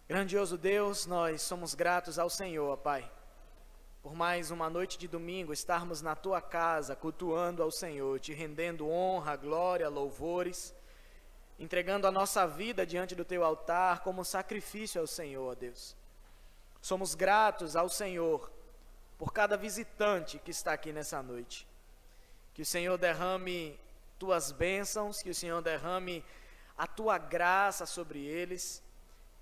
Grandioso Deus, nós somos gratos ao Senhor, Pai, por mais uma noite de domingo estarmos na Tua casa, cultuando ao Senhor, Te rendendo honra, glória, louvores, entregando a nossa vida diante do Teu altar como sacrifício ao Senhor, ó Deus. Somos gratos ao Senhor por cada visitante que está aqui nessa noite. Que o Senhor derrame Tuas bênçãos, que o Senhor derrame a Tua graça sobre eles,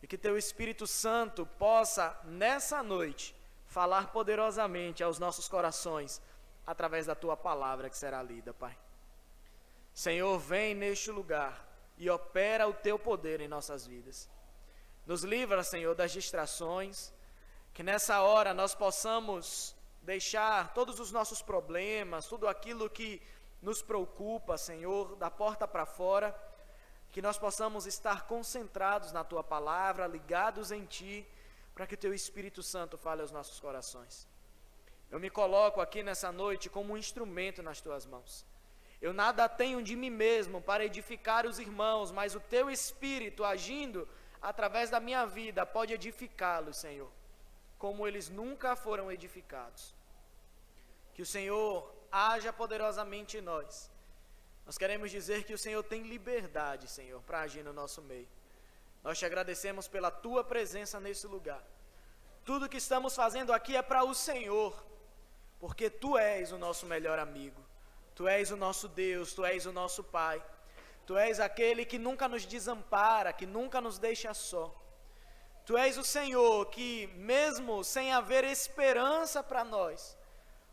e que Teu Espírito Santo possa, nessa noite, falar poderosamente aos nossos corações, através da Tua palavra que será lida, Pai. Senhor, vem neste lugar e opera o Teu poder em nossas vidas. Nos livra, Senhor, das distrações, que nessa hora nós possamos deixar todos os nossos problemas, tudo aquilo que nos preocupa, Senhor, da porta para fora, que nós possamos estar concentrados na Tua palavra, ligados em Ti, para que o Teu Espírito Santo fale aos nossos corações. Eu me coloco aqui nessa noite como um instrumento nas Tuas mãos. Eu nada tenho de mim mesmo para edificar os irmãos, mas o Teu Espírito agindo através da minha vida pode edificá-los, Senhor, como eles nunca foram edificados. Que o Senhor haja poderosamente em nós. Nós queremos dizer que o Senhor tem liberdade, Senhor, para agir no nosso meio. Nós Te agradecemos pela Tua presença nesse lugar. Tudo que estamos fazendo aqui é para o Senhor, porque Tu és o nosso melhor amigo. Tu és o nosso Deus, Tu és o nosso Pai. Tu és aquele que nunca nos desampara, que nunca nos deixa só. Tu és o Senhor que, mesmo sem haver esperança para nós,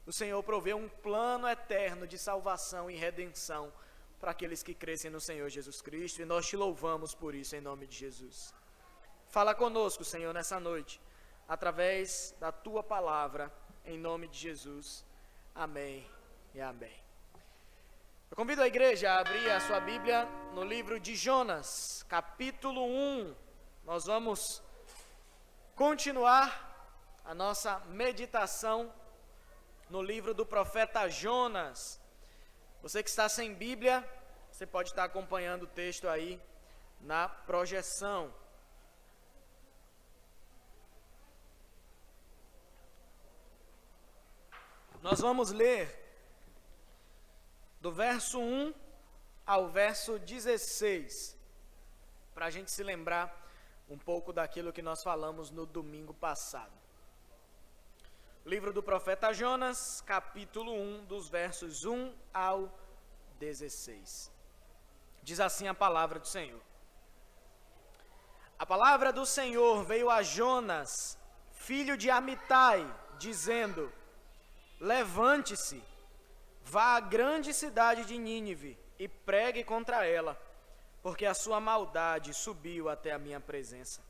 o Senhor provê um plano eterno de salvação e redenção para aqueles que crescem no Senhor Jesus Cristo, e nós Te louvamos por isso em nome de Jesus. Fala conosco, Senhor, nessa noite, através da Tua palavra, em nome de Jesus. Amém e amém. Eu convido a igreja a abrir a sua Bíblia no livro de Jonas, capítulo 1. Nós vamos continuar a nossa meditação no livro do profeta Jonas. Você que está sem Bíblia, você pode estar acompanhando o texto aí na projeção. Nós vamos ler do verso 1 ao verso 16, para a gente se lembrar um pouco daquilo que nós falamos no domingo passado. Livro do profeta Jonas, capítulo 1, dos versos 1 ao 16. Diz assim a palavra do Senhor. A palavra do Senhor veio a Jonas, filho de Amitai, dizendo: Levante-se, vá à grande cidade de Nínive e pregue contra ela, porque a sua maldade subiu até a minha presença.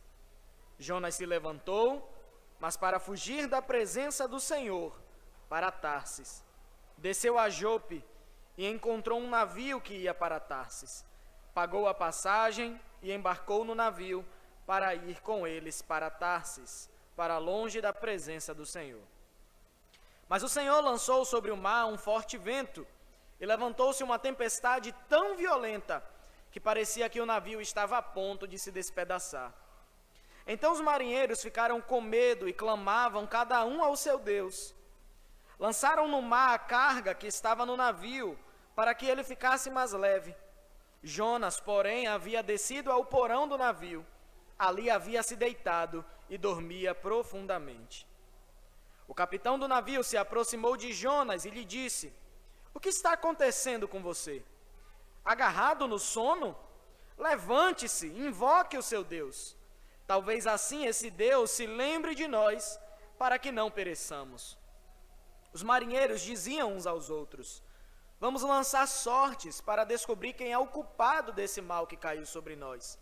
Jonas se levantou, mas para fugir da presença do Senhor, para Tarsis. Desceu a Jope e encontrou um navio que ia para Tarsis. Pagou a passagem e embarcou no navio para ir com eles para Tarsis, para longe da presença do Senhor. Mas o Senhor lançou sobre o mar um forte vento, e levantou-se uma tempestade tão violenta que parecia que o navio estava a ponto de se despedaçar. Então os marinheiros ficaram com medo e clamavam cada um ao seu Deus. Lançaram no mar a carga que estava no navio, para que ele ficasse mais leve. Jonas, porém, havia descido ao porão do navio. Ali havia se deitado e dormia profundamente. O capitão do navio se aproximou de Jonas e lhe disse: O que está acontecendo com você? Agarrado no sono? Levante-se, invoque o seu Deus. Talvez assim esse Deus se lembre de nós, para que não pereçamos. Os marinheiros diziam uns aos outros: Vamos lançar sortes para descobrir quem é o culpado desse mal que caiu sobre nós.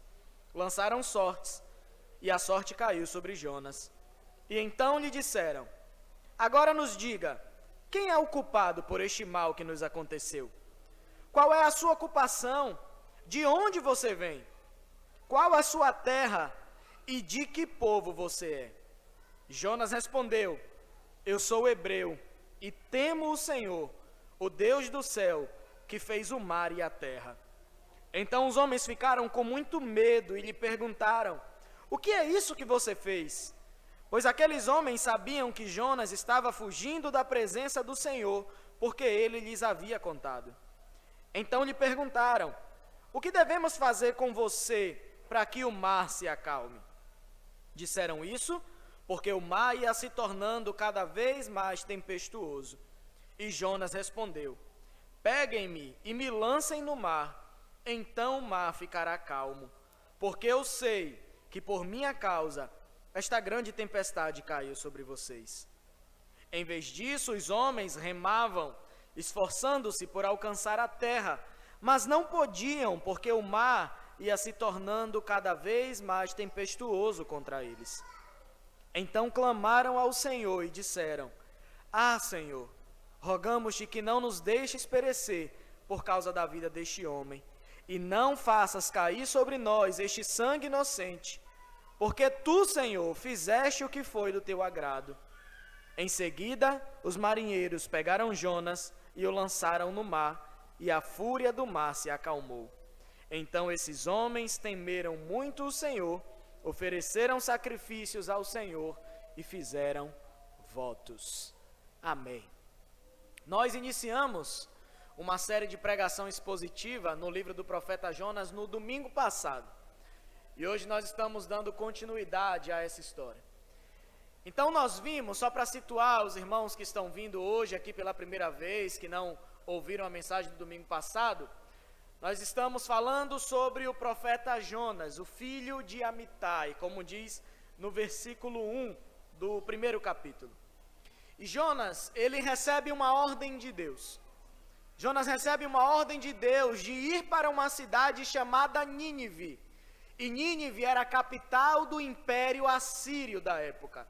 Lançaram sortes, e a sorte caiu sobre Jonas. E então lhe disseram: Agora nos diga, quem é o culpado por este mal que nos aconteceu? Qual é a sua ocupação? De onde você vem? Qual a sua terra? E de que povo você é? Jonas respondeu: Eu sou hebreu e temo o Senhor, o Deus do céu, que fez o mar e a terra. Então os homens ficaram com muito medo e lhe perguntaram: o que é isso que você fez? Pois aqueles homens sabiam que Jonas estava fugindo da presença do Senhor, porque ele lhes havia contado. Então lhe perguntaram: o que devemos fazer com você para que o mar se acalme? Disseram isso porque o mar ia se tornando cada vez mais tempestuoso. E Jonas respondeu: peguem-me e me lancem no mar, então o mar ficará calmo, porque eu sei que por minha causa esta grande tempestade caiu sobre vocês. Em vez disso, os homens remavam, esforçando-se por alcançar a terra, mas não podiam, porque o mar ia se tornando cada vez mais tempestuoso contra eles. Então clamaram ao Senhor e disseram: ah, Senhor, rogamos-te que não nos deixes perecer por causa da vida deste homem, e não faças cair sobre nós este sangue inocente, porque tu, Senhor, fizeste o que foi do teu agrado. Em seguida, os marinheiros pegaram Jonas e o lançaram no mar, e a fúria do mar se acalmou. Então esses homens temeram muito o Senhor, ofereceram sacrifícios ao Senhor e fizeram votos. Amém. Nós iniciamos uma série de pregação expositiva no livro do profeta Jonas no domingo passado. E hoje nós estamos dando continuidade a essa história. Então nós vimos, só para situar os irmãos que estão vindo hoje aqui pela primeira vez, que não ouviram a mensagem do domingo passado, nós estamos falando sobre o profeta Jonas, o filho de Amitai, como diz no versículo 1 do primeiro capítulo. E Jonas, ele recebe uma ordem de Deus. Jonas recebe uma ordem de Deus de ir para uma cidade chamada Nínive. E Nínive era a capital do Império Assírio da época.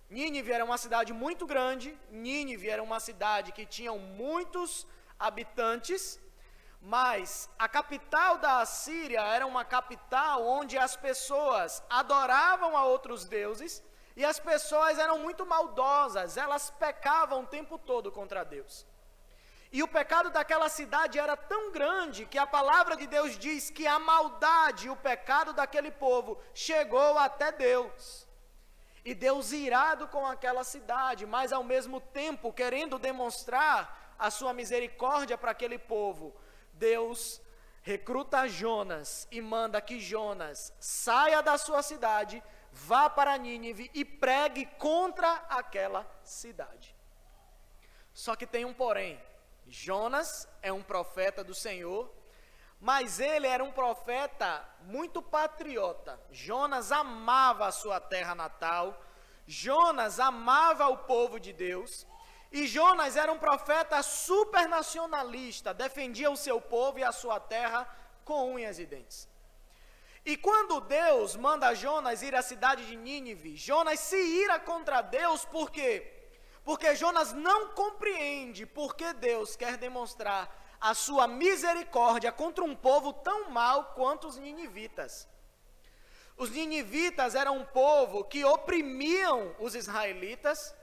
Nínive era uma cidade muito grande, Nínive era uma cidade que tinha muitos habitantes, mas a capital da Assíria era uma capital onde as pessoas adoravam a outros deuses e as pessoas eram muito maldosas, elas pecavam o tempo todo contra Deus. E o pecado daquela cidade era tão grande que a palavra de Deus diz que a maldade e o pecado daquele povo chegou até Deus. E Deus irado com aquela cidade, mas ao mesmo tempo querendo demonstrar a sua misericórdia para aquele povo, Deus recruta Jonas e manda que Jonas saia da sua cidade, vá para Nínive e pregue contra aquela cidade. Só que tem um porém. Jonas é um profeta do Senhor, mas ele era um profeta muito patriota. Jonas amava a sua terra natal, Jonas amava o povo de Deus, e Jonas era um profeta supernacionalista, defendia o seu povo e a sua terra com unhas e dentes. E quando Deus manda Jonas ir à cidade de Nínive, Jonas se ira contra Deus, por quê? Porque Jonas não compreende porque Deus quer demonstrar a sua misericórdia contra um povo tão mau quanto os ninivitas. Os ninivitas eram um povo que oprimiam os israelitas,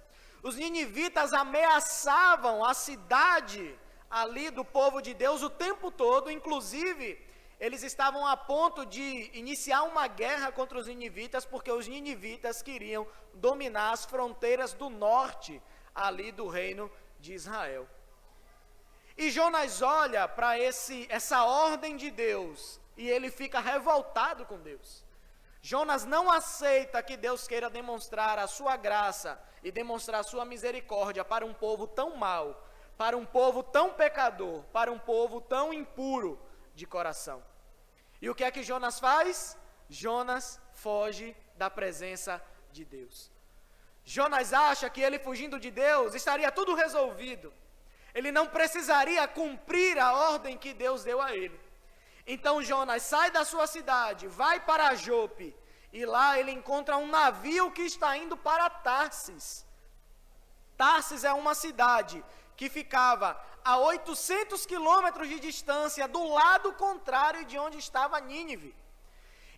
os ninivitas ameaçavam a cidade ali do povo de Deus o tempo todo, inclusive eles estavam a ponto de iniciar uma guerra contra os ninivitas, porque os ninivitas queriam dominar as fronteiras do norte ali do reino de Israel. E Jonas olha para essa ordem de Deus e ele fica revoltado com Deus. Jonas não aceita que Deus queira demonstrar a sua graça e demonstrar a sua misericórdia para um povo tão mau, para um povo tão pecador, para um povo tão impuro de coração. E o que é que Jonas faz? Jonas foge da presença de Deus. Jonas acha que ele fugindo de Deus estaria tudo resolvido. Ele não precisaria cumprir a ordem que Deus deu a ele. Então Jonas sai da sua cidade, vai para Jope, e lá ele encontra um navio que está indo para Tarsis. Tarsis é uma cidade que ficava a 800 quilômetros de distância do lado contrário de onde estava Nínive.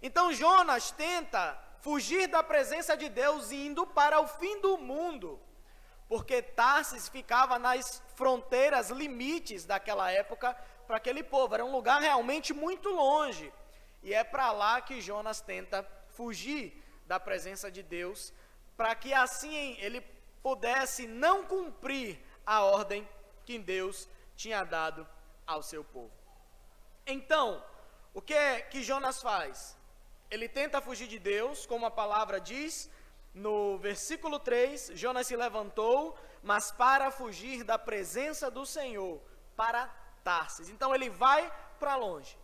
Então Jonas tenta fugir da presença de Deus indo para o fim do mundo, porque Tarsis ficava nas fronteiras, limites daquela época para aquele povo, era um lugar realmente muito longe, e é para lá que Jonas tenta fugir da presença de Deus, para que assim ele pudesse não cumprir a ordem que Deus tinha dado ao seu povo. Então, o que é que Jonas faz? Ele tenta fugir de Deus, como a palavra diz, no versículo 3, Jonas se levantou, mas para fugir da presença do Senhor, para Tarsis. Então ele vai para longe.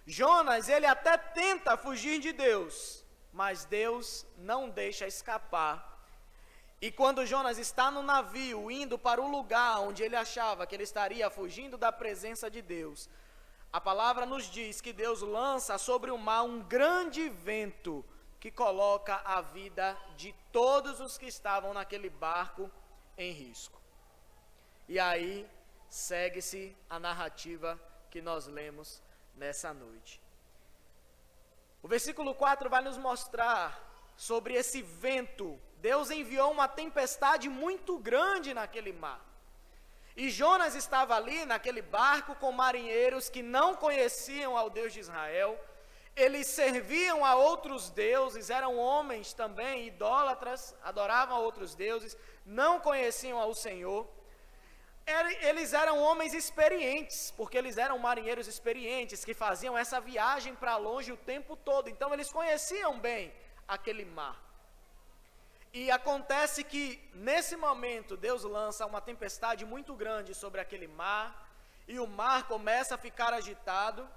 Jonas, ele até tenta fugir de Deus, mas Deus não deixa escapar. E quando Jonas está no navio, indo para o lugar onde ele achava que ele estaria fugindo da presença de Deus, a palavra nos diz que Deus lança sobre o mar um grande vento que coloca a vida de todos os que estavam naquele barco em risco. E aí segue-se a narrativa que nós lemos nessa noite. O versículo 4 vai nos mostrar sobre esse vento. Deus enviou uma tempestade muito grande naquele mar. E Jonas estava ali naquele barco com marinheiros que não conheciam ao Deus de Israel. Eles serviam a outros deuses, eram homens também idólatras, adoravam a outros deuses, não conheciam ao Senhor. Eles eram homens experientes, porque eles eram marinheiros experientes, que faziam essa viagem para longe o tempo todo. Então eles conheciam bem aquele mar. E acontece que, nesse momento, Deus lança uma tempestade muito grande sobre aquele mar, e o mar começa a ficar agitado,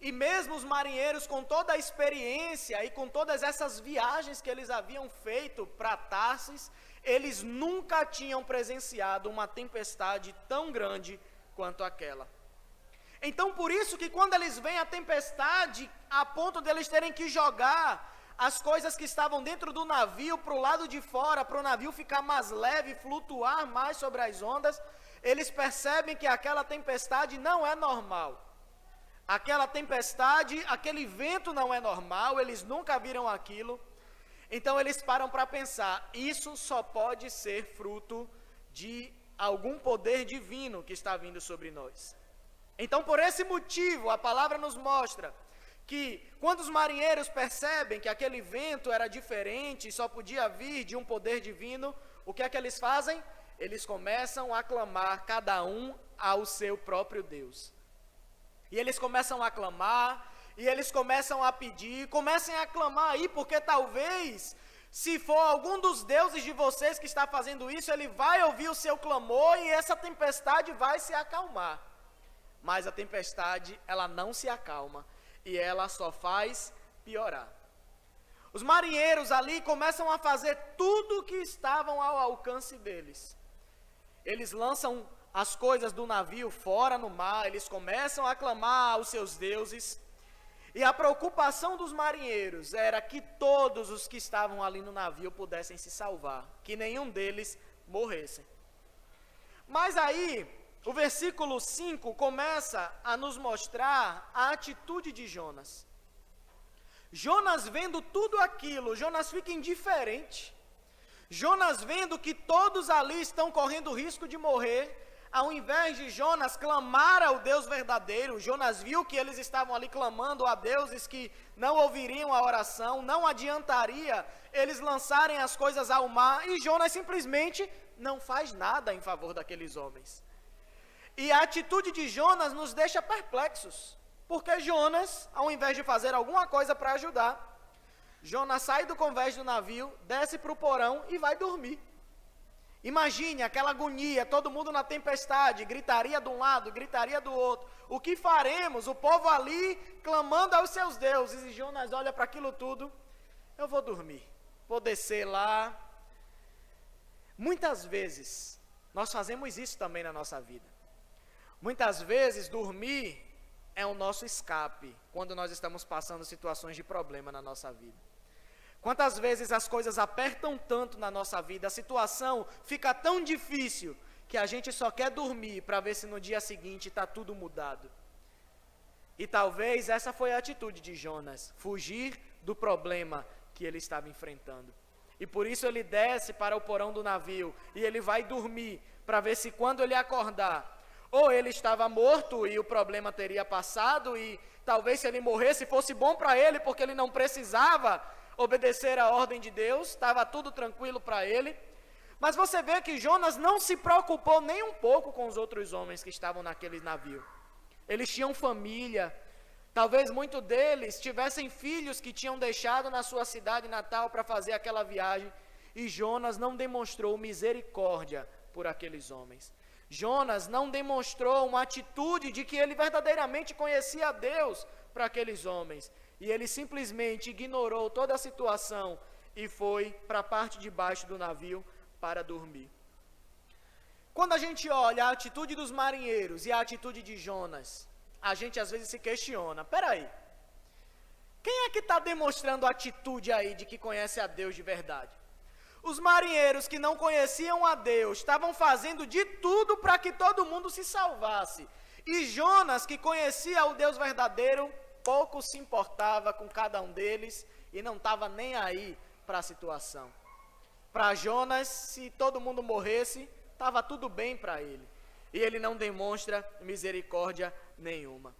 e mesmo os marinheiros, com toda a experiência e com todas essas viagens que eles haviam feito para Tarsis, eles nunca tinham presenciado uma tempestade tão grande quanto aquela. Então, por isso que quando eles veem a tempestade, a ponto de eles terem que jogar as coisas que estavam dentro do navio para o lado de fora, para o navio ficar mais leve, flutuar mais sobre as ondas, eles percebem que aquela tempestade não é normal. Aquela tempestade, aquele vento não é normal, eles nunca viram aquilo. Então eles param para pensar, isso só pode ser fruto de algum poder divino que está vindo sobre nós. Então, por esse motivo, a palavra nos mostra que quando os marinheiros percebem que aquele vento era diferente, só podia vir de um poder divino, o que é que eles fazem? Eles começam a clamar, cada um ao seu próprio Deus. E eles começam a clamar, e eles começam a pedir, comecem a clamar aí, porque talvez, se for algum dos deuses de vocês que está fazendo isso, ele vai ouvir o seu clamor e essa tempestade vai se acalmar. Mas a tempestade, ela não se acalma. E ela só faz piorar. Os marinheiros ali começam a fazer tudo o que estavam ao alcance deles. Eles lançam as coisas do navio fora no mar, eles começam a clamar aos seus deuses. E a preocupação dos marinheiros era que todos os que estavam ali no navio pudessem se salvar, que nenhum deles morresse. Mas aí, o versículo 5 começa a nos mostrar a atitude de Jonas. Jonas vendo tudo aquilo, Jonas fica indiferente. Jonas vendo que todos ali estão correndo risco de morrer, ao invés de Jonas clamar ao Deus verdadeiro, Jonas viu que eles estavam ali clamando a deuses que não ouviriam a oração, não adiantaria eles lançarem as coisas ao mar, e Jonas simplesmente não faz nada em favor daqueles homens. E a atitude de Jonas nos deixa perplexos, porque Jonas, ao invés de fazer alguma coisa para ajudar, Jonas sai do convés do navio, desce para o porão e vai dormir. Imagine aquela agonia, todo mundo na tempestade, gritaria de um lado, gritaria do outro. O que faremos? O povo ali clamando aos seus deuses, e Jonas olha para aquilo tudo, eu vou dormir, vou descer lá. Muitas vezes, nós fazemos isso também na nossa vida. Muitas vezes, dormir é o nosso escape, quando nós estamos passando situações de problema na nossa vida. Quantas vezes as coisas apertam tanto na nossa vida, a situação fica tão difícil, que a gente só quer dormir para ver se no dia seguinte está tudo mudado. E talvez essa foi a atitude de Jonas, fugir do problema que ele estava enfrentando. E por isso ele desce para o porão do navio, e ele vai dormir, para ver se quando ele acordar, ou ele estava morto e o problema teria passado, e talvez se ele morresse fosse bom para ele, porque ele não precisava obedecer a ordem de Deus, estava tudo tranquilo para ele. Mas você vê que Jonas não se preocupou nem um pouco com os outros homens que estavam naquele navio. Eles tinham família, talvez muitos deles tivessem filhos que tinham deixado na sua cidade natal para fazer aquela viagem, e Jonas não demonstrou misericórdia por aqueles homens. Jonas não demonstrou uma atitude de que ele verdadeiramente conhecia a Deus para aqueles homens, e ele simplesmente ignorou toda a situação e foi para a parte de baixo do navio para dormir. Quando a gente olha a atitude dos marinheiros e a atitude de Jonas, a gente às vezes se questiona, peraí, quem é que está demonstrando atitude aí de que conhece a Deus de verdade? Os marinheiros que não conheciam a Deus estavam fazendo de tudo para que todo mundo se salvasse. E Jonas, que conhecia o Deus verdadeiro, pouco se importava com cada um deles e não estava nem aí para a situação. Para Jonas, se todo mundo morresse, estava tudo bem para ele. E ele não demonstra misericórdia nenhuma.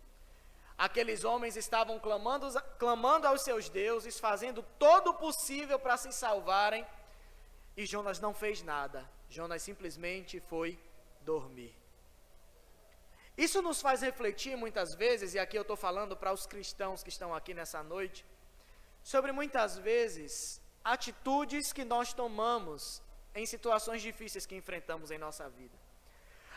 Aqueles homens estavam clamando aos seus deuses, fazendo todo o possível para se salvarem, e Jonas não fez nada. Jonas simplesmente foi dormir. Isso nos faz refletir muitas vezes, e aqui eu estou falando para os cristãos que estão aqui nessa noite, sobre muitas vezes atitudes que nós tomamos em situações difíceis que enfrentamos em nossa vida.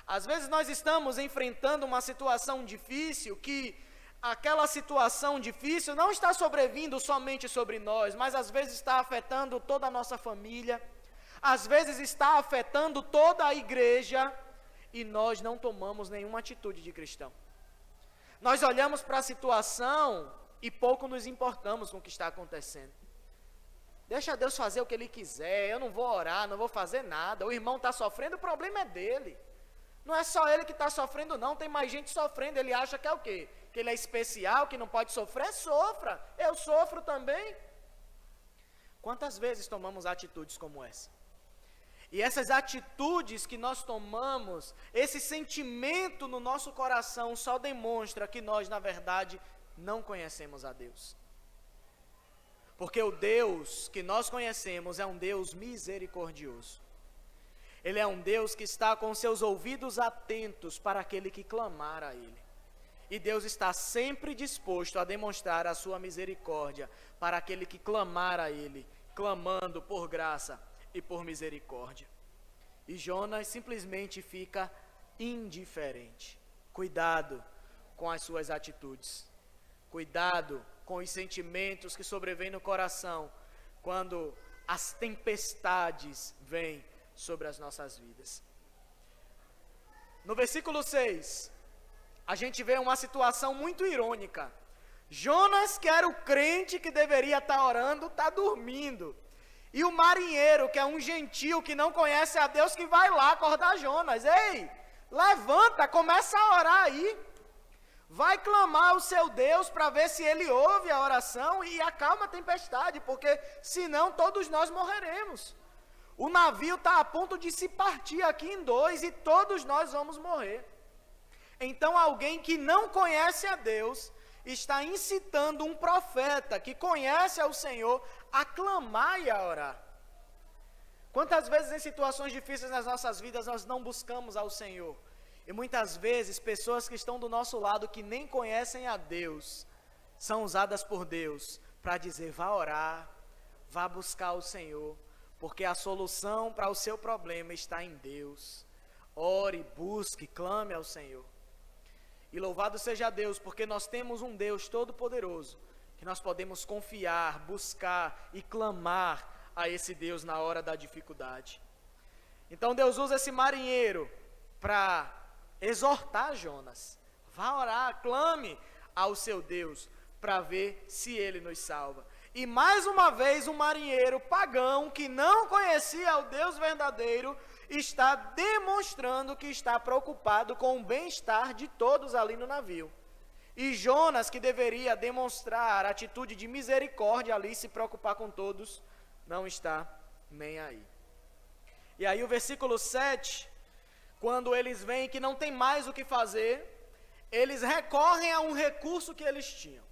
Às vezes nós estamos enfrentando uma situação difícil que aquela situação difícil não está sobrevindo somente sobre nós, mas às vezes está afetando toda a nossa família, às vezes está afetando toda a igreja, e nós não tomamos nenhuma atitude de cristão. Nós olhamos para a situação e pouco nos importamos com o que está acontecendo. Deixa Deus fazer o que Ele quiser, eu não vou orar, não vou fazer nada, o irmão está sofrendo, o problema é dele. Não é só ele que está sofrendo não, tem mais gente sofrendo, ele acha que é o quê? Que ele é especial, que não pode sofrer? Sofra, eu sofro também. Quantas vezes tomamos atitudes como essa? E essas atitudes que nós tomamos, esse sentimento no nosso coração só demonstra que nós, na verdade, não conhecemos a Deus. Porque o Deus que nós conhecemos é um Deus misericordioso. Ele é um Deus que está com seus ouvidos atentos para aquele que clamar a Ele. E Deus está sempre disposto a demonstrar a sua misericórdia para aquele que clamar a Ele, clamando por graça e por misericórdia. E Jonas simplesmente fica indiferente. Cuidado com as suas atitudes. Cuidado com os sentimentos que sobrevêm no coração quando as tempestades vêm sobre as nossas vidas. No versículo 6, a gente vê uma situação muito irônica. Jonas, que era o crente que deveria estar orando, está dormindo. E o marinheiro, que é um gentil, que não conhece a Deus, que vai lá acordar Jonas. Ei, levanta, começa a orar aí. Vai clamar ao seu Deus para ver se Ele ouve a oração e acalma a tempestade, porque senão todos nós morreremos. O navio está a ponto de se partir aqui em dois e todos nós vamos morrer. Então alguém que não conhece a Deus está incitando um profeta que conhece ao Senhor a clamar e a orar. Quantas vezes em situações difíceis nas nossas vidas nós não buscamos ao Senhor? E muitas vezes pessoas que estão do nosso lado que nem conhecem a Deus são usadas por Deus para dizer: vá orar, vá buscar o Senhor, porque a solução para o seu problema está em Deus. Ore, busque, clame ao Senhor. E louvado seja Deus, porque nós temos um Deus todo-poderoso, que nós podemos confiar, buscar e clamar a esse Deus na hora da dificuldade. Então Deus usa esse marinheiro para exortar Jonas. Vá orar, clame ao seu Deus, para ver se Ele nos salva. E mais uma vez um marinheiro pagão, que não conhecia o Deus verdadeiro, está demonstrando que está preocupado com o bem-estar de todos ali no navio. E Jonas, que deveria demonstrar atitude de misericórdia ali, se preocupar com todos, não está nem aí. E aí o versículo 7, quando eles veem que não tem mais o que fazer, eles recorrem a um recurso que eles tinham.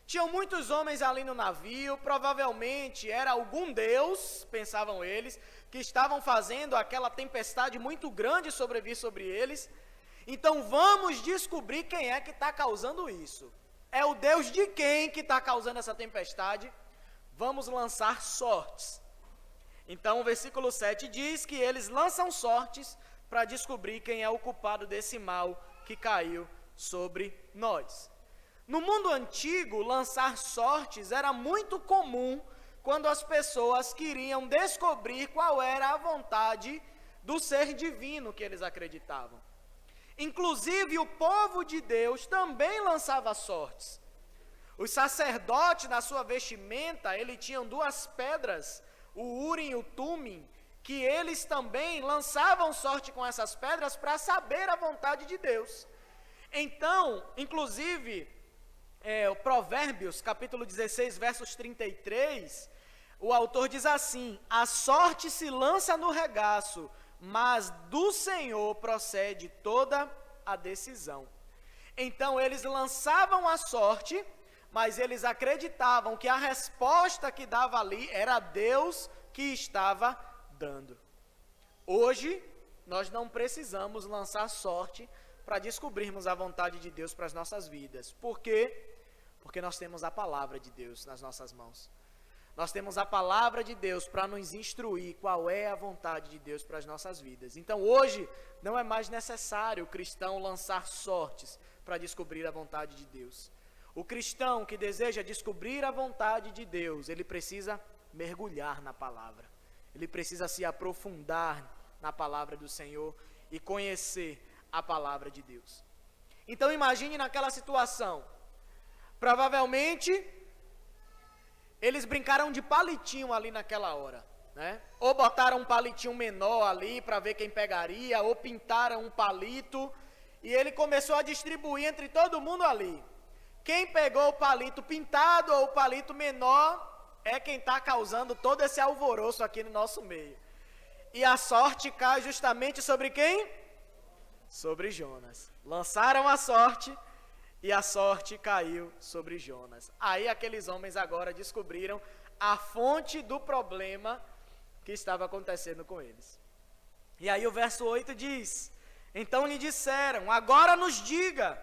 Tinham muitos homens ali no navio, provavelmente era algum deus, pensavam eles, que estavam fazendo aquela tempestade muito grande sobrevir sobre eles. Então vamos descobrir quem é que está causando isso. É o Deus de quem que está causando essa tempestade? Vamos lançar sortes. Então o versículo 7 diz que eles lançam sortes para descobrir quem é o culpado desse mal que caiu sobre nós. No mundo antigo, lançar sortes era muito comum quando as pessoas queriam descobrir qual era a vontade do ser divino que eles acreditavam. Inclusive, o povo de Deus também lançava sortes. Os sacerdotes, na sua vestimenta, eles tinham duas pedras, o Urim e o Tumim, que eles também lançavam sorte com essas pedras para saber a vontade de Deus. Então, inclusive, o Provérbios, capítulo 16, versos 33, o autor diz assim: a sorte se lança no regaço, mas do Senhor procede toda a decisão. Então eles lançavam a sorte, mas eles acreditavam que a resposta que dava ali era Deus que estava dando. Hoje, nós não precisamos lançar sorte para descobrirmos a vontade de Deus para as nossas vidas. Por quê? Porque nós temos a palavra de Deus nas nossas mãos. Nós temos a palavra de Deus para nos instruir qual é a vontade de Deus para as nossas vidas. Então hoje não é mais necessário o cristão lançar sortes para descobrir a vontade de Deus. O cristão que deseja descobrir a vontade de Deus, ele precisa mergulhar na palavra. Ele precisa se aprofundar na palavra do Senhor e conhecer a palavra de Deus. Então imagine naquela situação. Provavelmente eles brincaram de palitinho ali naquela hora, né? Ou botaram um palitinho menor ali para ver quem pegaria, ou pintaram um palito, e ele começou a distribuir entre todo mundo ali. Quem pegou o palito pintado ou o palito menor é quem está causando todo esse alvoroço aqui no nosso meio. E a sorte cai justamente sobre quem? Sobre Jonas. Lançaram a sorte e a sorte caiu sobre Jonas. Aí aqueles homens agora descobriram a fonte do problema que estava acontecendo com eles. E aí o verso 8 diz: então lhe disseram, agora nos diga,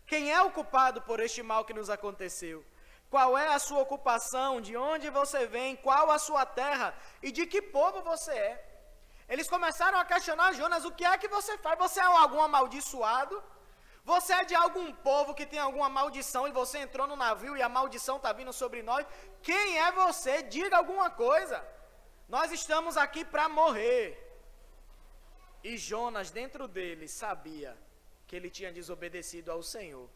quem é o culpado por este mal que nos aconteceu? Qual é a sua ocupação? De onde você vem? Qual a sua terra? E de que povo você é? Eles começaram a questionar Jonas, o que é que você faz? Você é algum amaldiçoado? Você é de algum povo que tem alguma maldição e você entrou no navio e a maldição está vindo sobre nós? Quem é você? Diga alguma coisa. Nós estamos aqui para morrer. E Jonas, dentro dele, sabia que ele tinha desobedecido ao Senhor.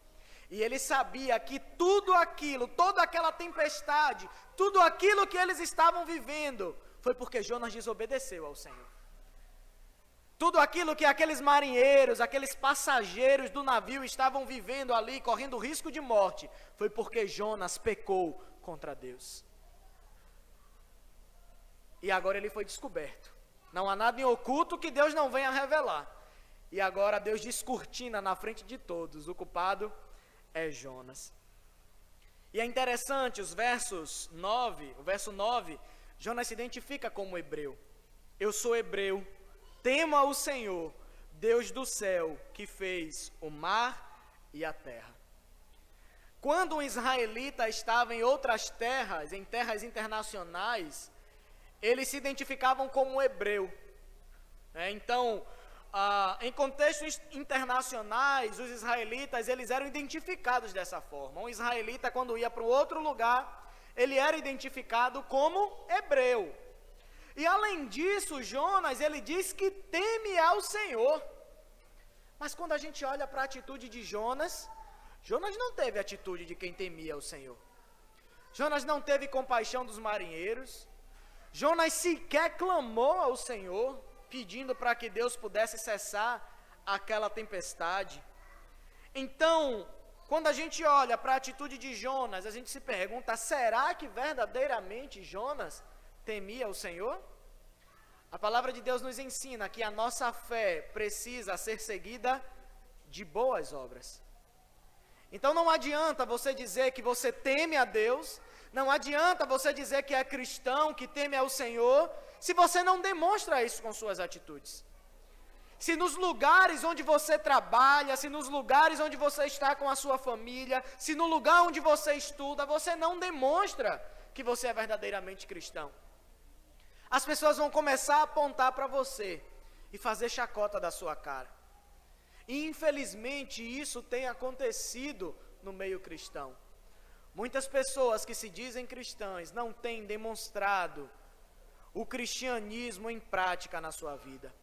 E ele sabia que tudo aquilo, toda aquela tempestade, tudo aquilo que eles estavam vivendo, foi porque Jonas desobedeceu ao Senhor. Tudo aquilo que aqueles marinheiros, aqueles passageiros do navio estavam vivendo ali, correndo risco de morte, foi porque Jonas pecou contra Deus. E agora ele foi descoberto. Não há nada em oculto que Deus não venha revelar. E agora Deus descortina na frente de todos. O culpado é Jonas. E é interessante, o verso 9, Jonas se identifica como hebreu. Eu sou hebreu. Tema o Senhor, Deus do céu, que fez o mar e a terra. Quando um israelita estava em outras terras, em terras internacionais, eles se identificavam como hebreu. Então, em contextos internacionais, os israelitas, eles eram identificados dessa forma. Um israelita, quando ia para um outro lugar, ele era identificado como hebreu. E além disso, Jonas, ele diz que teme ao Senhor. Mas quando a gente olha para a atitude de Jonas, Jonas não teve a atitude de quem temia ao Senhor. Jonas não teve compaixão dos marinheiros. Jonas sequer clamou ao Senhor, pedindo para que Deus pudesse cessar aquela tempestade. Então, quando a gente olha para a atitude de Jonas, a gente se pergunta, será que verdadeiramente Jonas temia o Senhor? A palavra de Deus nos ensina que a nossa fé precisa ser seguida de boas obras. Então não adianta você dizer que você teme a Deus, não adianta você dizer que é cristão, que teme ao Senhor, se você não demonstra isso com suas atitudes. Se nos lugares onde você trabalha, se nos lugares onde você está com a sua família, se no lugar onde você estuda, você não demonstra que você é verdadeiramente cristão, as pessoas vão começar a apontar para você e fazer chacota da sua cara. E infelizmente isso tem acontecido no meio cristão. Muitas pessoas que se dizem cristãs não têm demonstrado o cristianismo em prática na sua vida.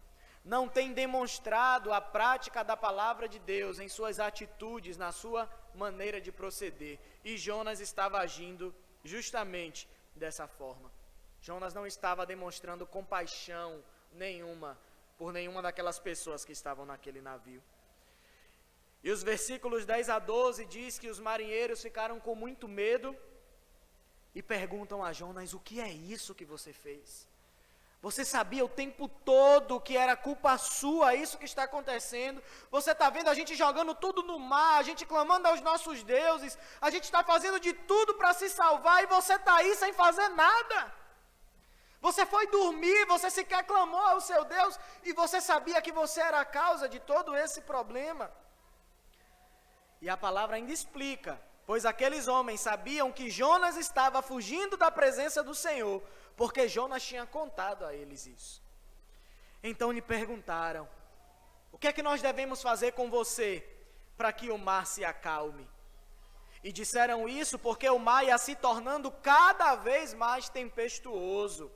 Não têm demonstrado a prática da palavra de Deus em suas atitudes, na sua maneira de proceder. E Jonas estava agindo justamente dessa forma. Jonas não estava demonstrando compaixão nenhuma por nenhuma daquelas pessoas que estavam naquele navio. E os versículos 10 a 12 diz que os marinheiros ficaram com muito medo e perguntam a Jonas: o que é isso que você fez? Você sabia o tempo todo que era culpa sua isso que está acontecendo? Você está vendo a gente jogando tudo no mar, a gente clamando aos nossos deuses, a gente está fazendo de tudo para se salvar e você está aí sem fazer nada. Você foi dormir, você sequer clamou ao seu Deus e você sabia que você era a causa de todo esse problema. E a palavra ainda explica, pois aqueles homens sabiam que Jonas estava fugindo da presença do Senhor, porque Jonas tinha contado a eles isso. Então lhe perguntaram: o que é que nós devemos fazer com você para que o mar se acalme? E disseram isso porque o mar ia se tornando cada vez mais tempestuoso.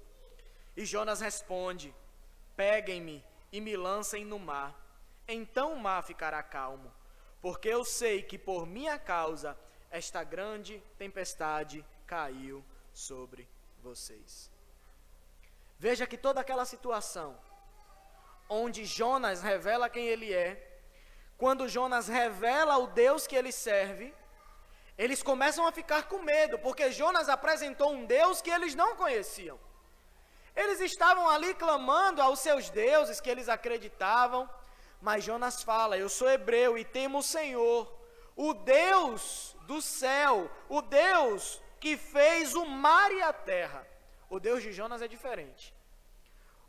E Jonas responde: peguem-me e me lancem no mar, então o mar ficará calmo, porque eu sei que por minha causa esta grande tempestade caiu sobre vocês. Veja que toda aquela situação onde Jonas revela quem ele é, quando Jonas revela o Deus que ele serve, eles começam a ficar com medo, porque Jonas apresentou um Deus que eles não conheciam. Eles estavam ali clamando aos seus deuses que eles acreditavam, mas Jonas fala: eu sou hebreu e temo o Senhor, o Deus do céu, o Deus que fez o mar e a terra. O Deus de Jonas é diferente.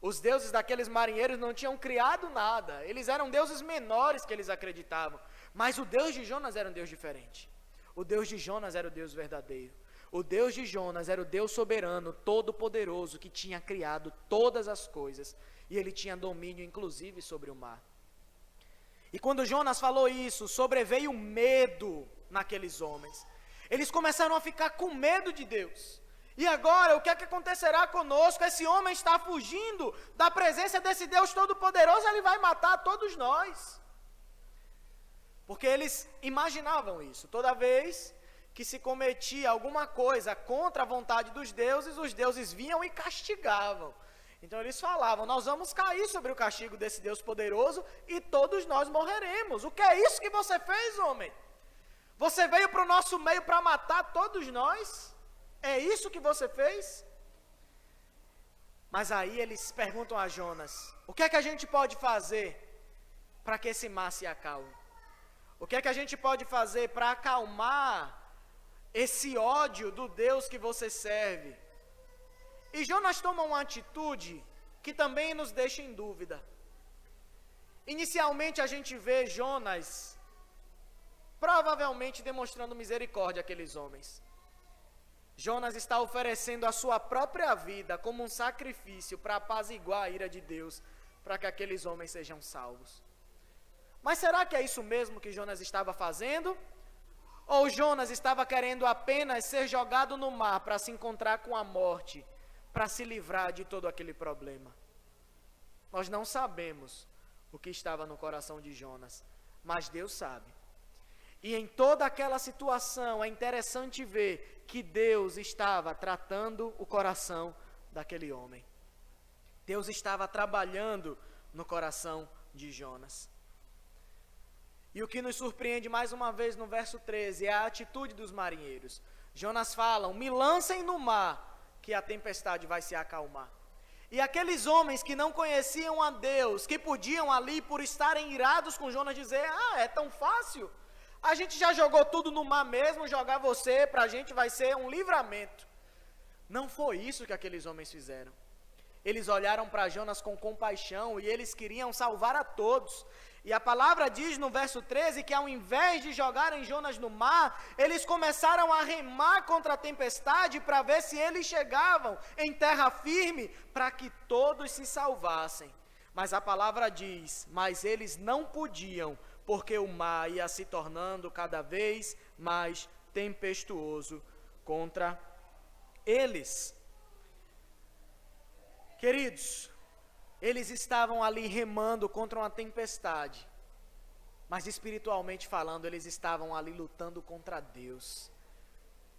Os deuses daqueles marinheiros não tinham criado nada, eles eram deuses menores que eles acreditavam, mas o Deus de Jonas era um Deus diferente. O Deus de Jonas era o Deus verdadeiro. O Deus de Jonas era o Deus soberano, todo-poderoso, que tinha criado todas as coisas, e ele tinha domínio inclusive sobre o mar. E quando Jonas falou isso, sobreveio medo naqueles homens. Eles começaram a ficar com medo de Deus. E agora, o que é que acontecerá conosco? Esse homem está fugindo da presença desse Deus todo-poderoso, ele vai matar todos nós. Porque eles imaginavam isso. Toda vez que se cometia alguma coisa contra a vontade dos deuses, os deuses vinham e castigavam. Então eles falavam: nós vamos cair sobre o castigo desse Deus poderoso e todos nós morreremos. O que é isso que você fez, homem? Você veio para o nosso meio para matar todos nós? É isso que você fez? Mas aí eles perguntam a Jonas: o que é que a gente pode fazer para que esse mar se acalme? O que é que a gente pode fazer para acalmar esse ódio do Deus que você serve? E Jonas toma uma atitude que também nos deixa em dúvida. Inicialmente a gente vê Jonas provavelmente demonstrando misericórdia àqueles homens. Jonas está oferecendo a sua própria vida como um sacrifício para apaziguar a ira de Deus, para que aqueles homens sejam salvos. Mas será que é isso mesmo que Jonas estava fazendo? Ou Jonas estava querendo apenas ser jogado no mar para se encontrar com a morte, para se livrar de todo aquele problema? Nós não sabemos o que estava no coração de Jonas, mas Deus sabe. E em toda aquela situação é interessante ver que Deus estava tratando o coração daquele homem. Deus estava trabalhando no coração de Jonas. E o que nos surpreende mais uma vez no verso 13 é a atitude dos marinheiros. Jonas fala: me lancem no mar, que a tempestade vai se acalmar. E aqueles homens que não conheciam a Deus, que podiam ali, por estarem irados com Jonas, dizer: é tão fácil, A gente já jogou tudo no mar mesmo, jogar você para a gente vai ser um livramento. Não foi isso que aqueles homens fizeram. Eles olharam para Jonas com compaixão e eles queriam salvar a todos. E a palavra diz no verso 13 que ao invés de jogarem Jonas no mar, eles começaram a remar contra a tempestade para ver se eles chegavam em terra firme para que todos se salvassem. Mas a palavra diz, mas eles não podiam, porque o mar ia se tornando cada vez mais tempestuoso contra eles. Queridos, eles estavam ali remando contra uma tempestade, mas espiritualmente falando, eles estavam ali lutando contra Deus.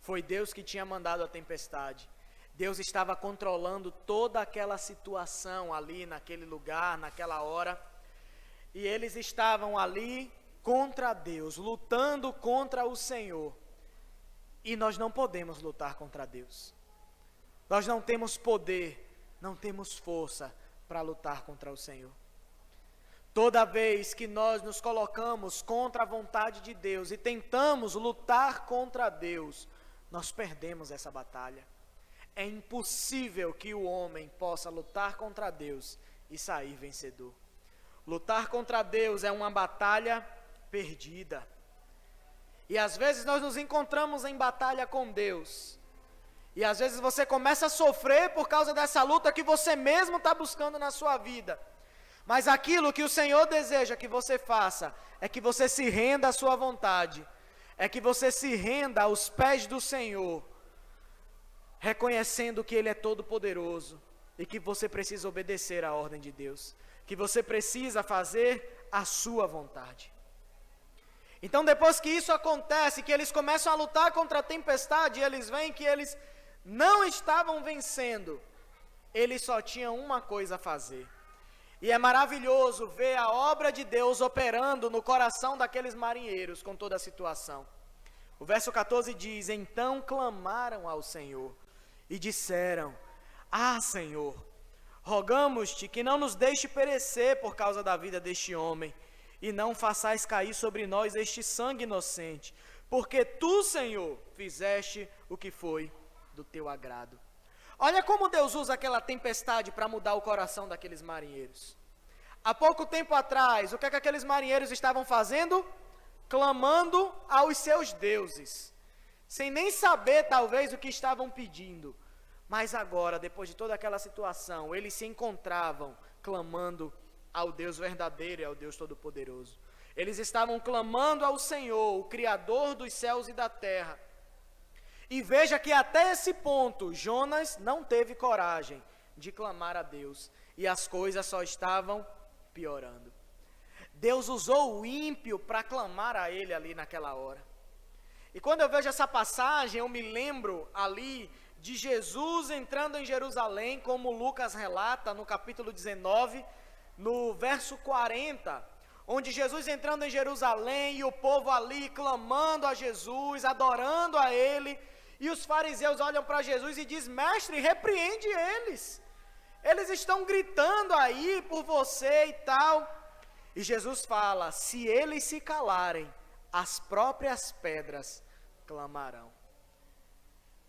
Foi Deus que tinha mandado a tempestade. Deus estava controlando toda aquela situação ali, naquele lugar, naquela hora. E eles estavam ali contra Deus, lutando contra o Senhor. E nós não podemos lutar contra Deus. Nós não temos poder, não temos força para lutar contra o Senhor. Toda vez que nós nos colocamos contra a vontade de Deus e tentamos lutar contra Deus, nós perdemos essa batalha. É impossível que o homem possa lutar contra Deus e sair vencedor. Lutar contra Deus é uma batalha perdida. E às vezes nós nos encontramos em batalha com Deus. E às vezes você começa a sofrer por causa dessa luta que você mesmo está buscando na sua vida. Mas aquilo que o Senhor deseja que você faça é que você se renda à sua vontade. É que você se renda aos pés do Senhor, reconhecendo que Ele é todo poderoso e que você precisa obedecer à ordem de Deus. Que você precisa fazer a sua vontade. Então depois que isso acontece, que eles começam a lutar contra a tempestade, eles veem que eles não estavam vencendo, eles só tinham uma coisa a fazer. E é maravilhoso ver a obra de Deus operando no coração daqueles marinheiros com toda a situação. O verso 14 diz, então clamaram ao Senhor e disseram, Senhor, rogamos-te que não nos deixe perecer por causa da vida deste homem, e não façais cair sobre nós este sangue inocente, porque tu, Senhor, fizeste o que foi do teu agrado. Olha como Deus usa aquela tempestade para mudar o coração daqueles marinheiros. Há pouco tempo atrás, o que é que aqueles marinheiros estavam fazendo? Clamando aos seus deuses, sem nem saber talvez o que estavam pedindo. Mas agora, depois de toda aquela situação, eles se encontravam clamando ao Deus verdadeiro e ao Deus todo-poderoso. Eles estavam clamando ao Senhor, o Criador dos céus e da terra. E veja que até esse ponto, Jonas não teve coragem de clamar a Deus. E as coisas só estavam piorando. Deus usou o ímpio para clamar a Ele ali naquela hora. E quando eu vejo essa passagem, eu me lembro ali de Jesus entrando em Jerusalém, como Lucas relata no capítulo 19, no verso 40, onde Jesus entrando em Jerusalém e o povo ali clamando a Jesus, adorando a Ele, e os fariseus olham para Jesus e dizem, mestre, repreende eles, eles estão gritando aí por você e tal. E Jesus fala, se eles se calarem, as próprias pedras clamarão.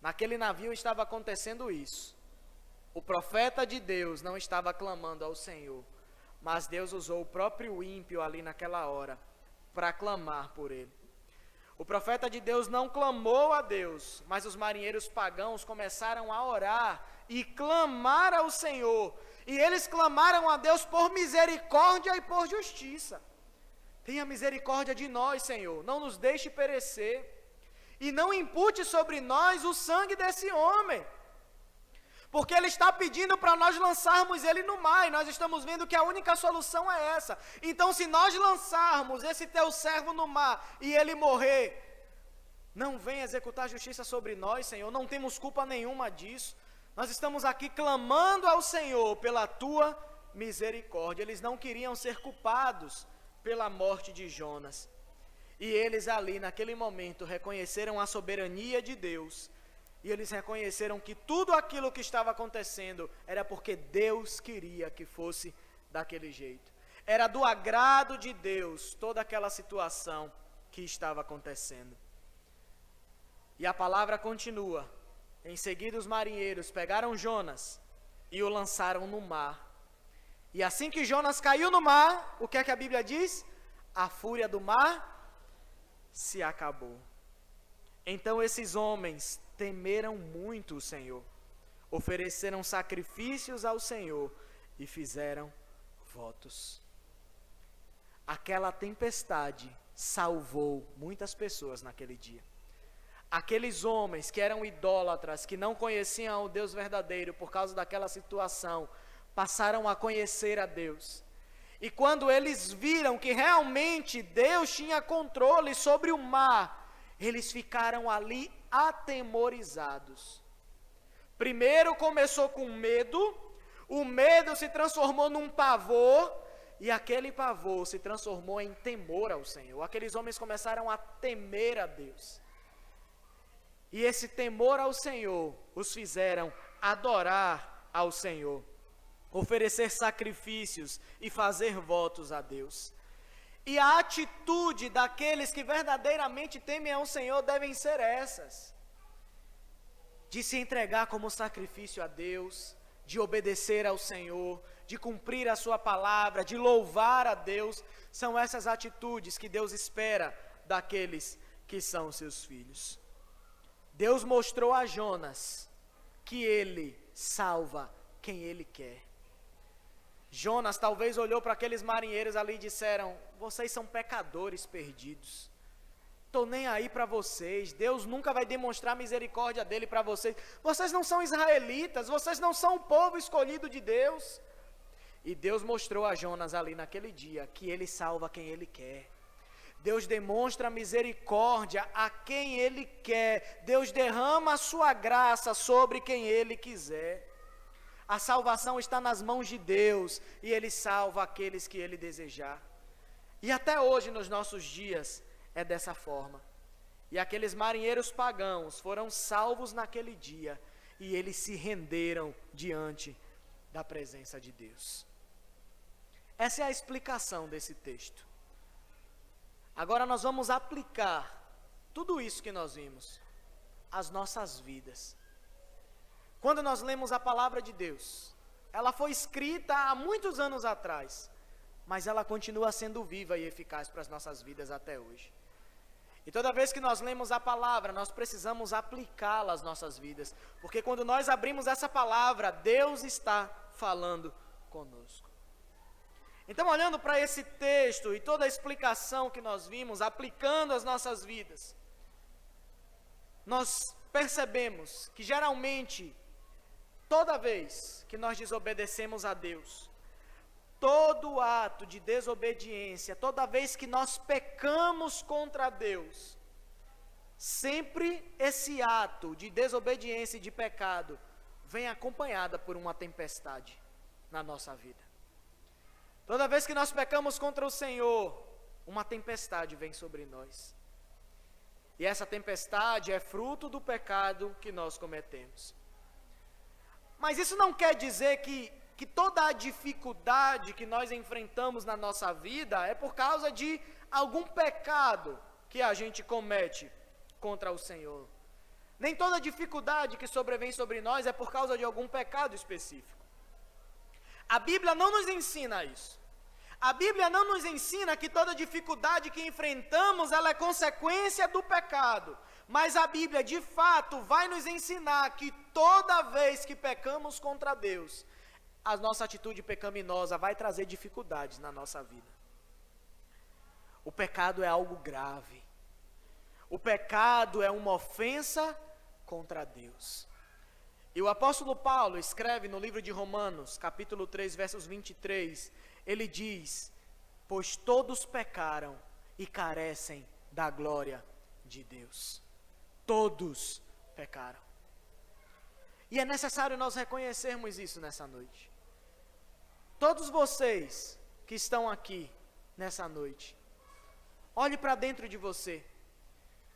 Naquele navio estava acontecendo isso. O profeta de Deus não estava clamando ao Senhor, mas Deus usou o próprio ímpio ali naquela hora para clamar por ele. O profeta de Deus não clamou a Deus, mas os marinheiros pagãos começaram a orar e clamar ao Senhor. E eles clamaram a Deus por misericórdia e por justiça. Tenha misericórdia de nós, Senhor, não nos deixe perecer. E não impute sobre nós o sangue desse homem. Porque ele está pedindo para nós lançarmos ele no mar, e nós estamos vendo que a única solução é essa. Então, se nós lançarmos esse teu servo no mar e ele morrer, não venha executar justiça sobre nós, Senhor, não temos culpa nenhuma disso. Nós estamos aqui clamando ao Senhor pela tua misericórdia. Eles não queriam ser culpados pela morte de Jonas. E eles ali, naquele momento, reconheceram a soberania de Deus. E eles reconheceram que tudo aquilo que estava acontecendo era porque Deus queria que fosse daquele jeito. Era do agrado de Deus toda aquela situação. que estava acontecendo. E a palavra continua. Em seguida os marinheiros pegaram Jonas e o lançaram no mar. E assim que Jonas caiu no mar, o que é que a Bíblia diz? A fúria do mar se acabou. Então esses homens temeram muito o Senhor, ofereceram sacrifícios ao Senhor e fizeram votos. Aquela tempestade salvou muitas pessoas naquele dia. Aqueles homens que eram idólatras, que não conheciam o Deus verdadeiro por causa daquela situação, passaram a conhecer a Deus. E quando eles viram que realmente Deus tinha controle sobre o mar, eles ficaram ali atemorizados. Primeiro começou com medo, o medo se transformou num pavor, e aquele pavor se transformou em temor ao Senhor. Aqueles homens começaram a temer a Deus. E esse temor ao Senhor os fizeram adorar ao Senhor, oferecer sacrifícios e fazer votos a Deus. E a atitude daqueles que verdadeiramente temem ao Senhor devem ser essas: de se entregar como sacrifício a Deus, de obedecer ao Senhor, de cumprir a sua palavra, de louvar a Deus. São essas atitudes que Deus espera daqueles que são seus filhos. Deus mostrou a Jonas que ele salva quem ele quer. Jonas talvez olhou para aqueles marinheiros ali e disseram: vocês são pecadores perdidos, estou nem aí para vocês, Deus nunca vai demonstrar misericórdia dele para vocês, vocês não são israelitas, vocês não são o povo escolhido de Deus. E Deus mostrou a Jonas ali naquele dia que ele salva quem ele quer. Deus demonstra misericórdia a quem ele quer, Deus derrama a sua graça sobre quem ele quiser. A salvação está nas mãos de Deus, e ele salva aqueles que ele desejar. E até hoje, nos nossos dias, é dessa forma. E aqueles marinheiros pagãos foram salvos naquele dia, e eles se renderam diante da presença de Deus. Essa é a explicação desse texto. Agora nós vamos aplicar tudo isso que nós vimos às nossas vidas. Quando nós lemos a palavra de Deus, ela foi escrita há muitos anos atrás, mas ela continua sendo viva e eficaz para as nossas vidas até hoje. E toda vez que nós lemos a palavra, nós precisamos aplicá-la às nossas vidas, porque quando nós abrimos essa palavra, Deus está falando conosco. Então, olhando para esse texto e toda a explicação que nós vimos, aplicando às nossas vidas, nós percebemos que geralmente, toda vez que nós desobedecemos a Deus, todo ato de desobediência, toda vez que nós pecamos contra Deus, sempre esse ato de desobediência e de pecado vem acompanhada por uma tempestade na nossa vida. Toda vez que nós pecamos contra o Senhor, uma tempestade vem sobre nós. E essa tempestade é fruto do pecado que nós cometemos. Mas isso não quer dizer que toda a dificuldade que nós enfrentamos na nossa vida é por causa de algum pecado que a gente comete contra o Senhor. Nem toda dificuldade que sobrevém sobre nós é por causa de algum pecado específico. A Bíblia não nos ensina isso. A Bíblia não nos ensina que toda dificuldade que enfrentamos, ela é consequência do pecado. Mas a Bíblia, de fato, vai nos ensinar que toda vez que pecamos contra Deus, a nossa atitude pecaminosa vai trazer dificuldades na nossa vida. O pecado é algo grave. O pecado é uma ofensa contra Deus. E o apóstolo Paulo escreve no livro de Romanos, capítulo 3, versos 23, ele diz: pois todos pecaram e carecem da glória de Deus. Todos pecaram. E é necessário nós reconhecermos isso nessa noite. Todos vocês que estão aqui nessa noite, olhe para dentro de você.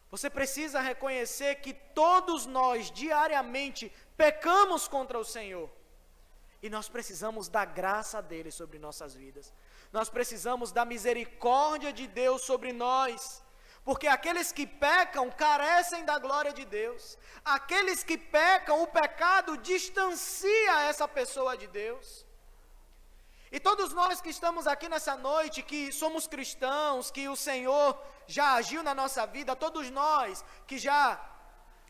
Você precisa reconhecer que todos nós diariamente pecamos contra o Senhor. E nós precisamos da graça dele sobre nossas vidas. Nós precisamos da misericórdia de Deus sobre nós. Porque aqueles que pecam carecem da glória de Deus. Aqueles que pecam, o pecado distancia essa pessoa de Deus. E todos nós que estamos aqui nessa noite, que somos cristãos, que o Senhor já agiu na nossa vida, todos nós que já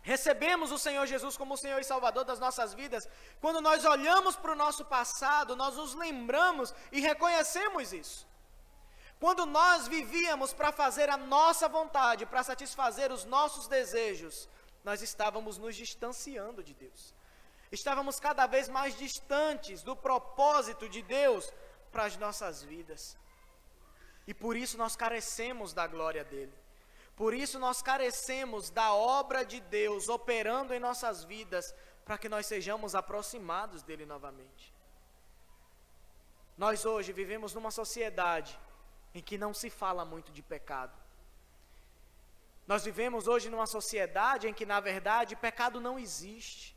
recebemos o Senhor Jesus como o Senhor e Salvador das nossas vidas, quando nós olhamos para o nosso passado, nós nos lembramos e reconhecemos isso. Quando nós vivíamos para fazer a nossa vontade, para satisfazer os nossos desejos, nós estávamos nos distanciando de Deus. Estávamos cada vez mais distantes do propósito de Deus para as nossas vidas. E por isso nós carecemos da glória dEle. Por isso nós carecemos da obra de Deus operando em nossas vidas, para que nós sejamos aproximados dEle novamente. Nós hoje vivemos numa sociedade em que não se fala muito de pecado. Nós vivemos hoje numa sociedade em que, na verdade, pecado não existe.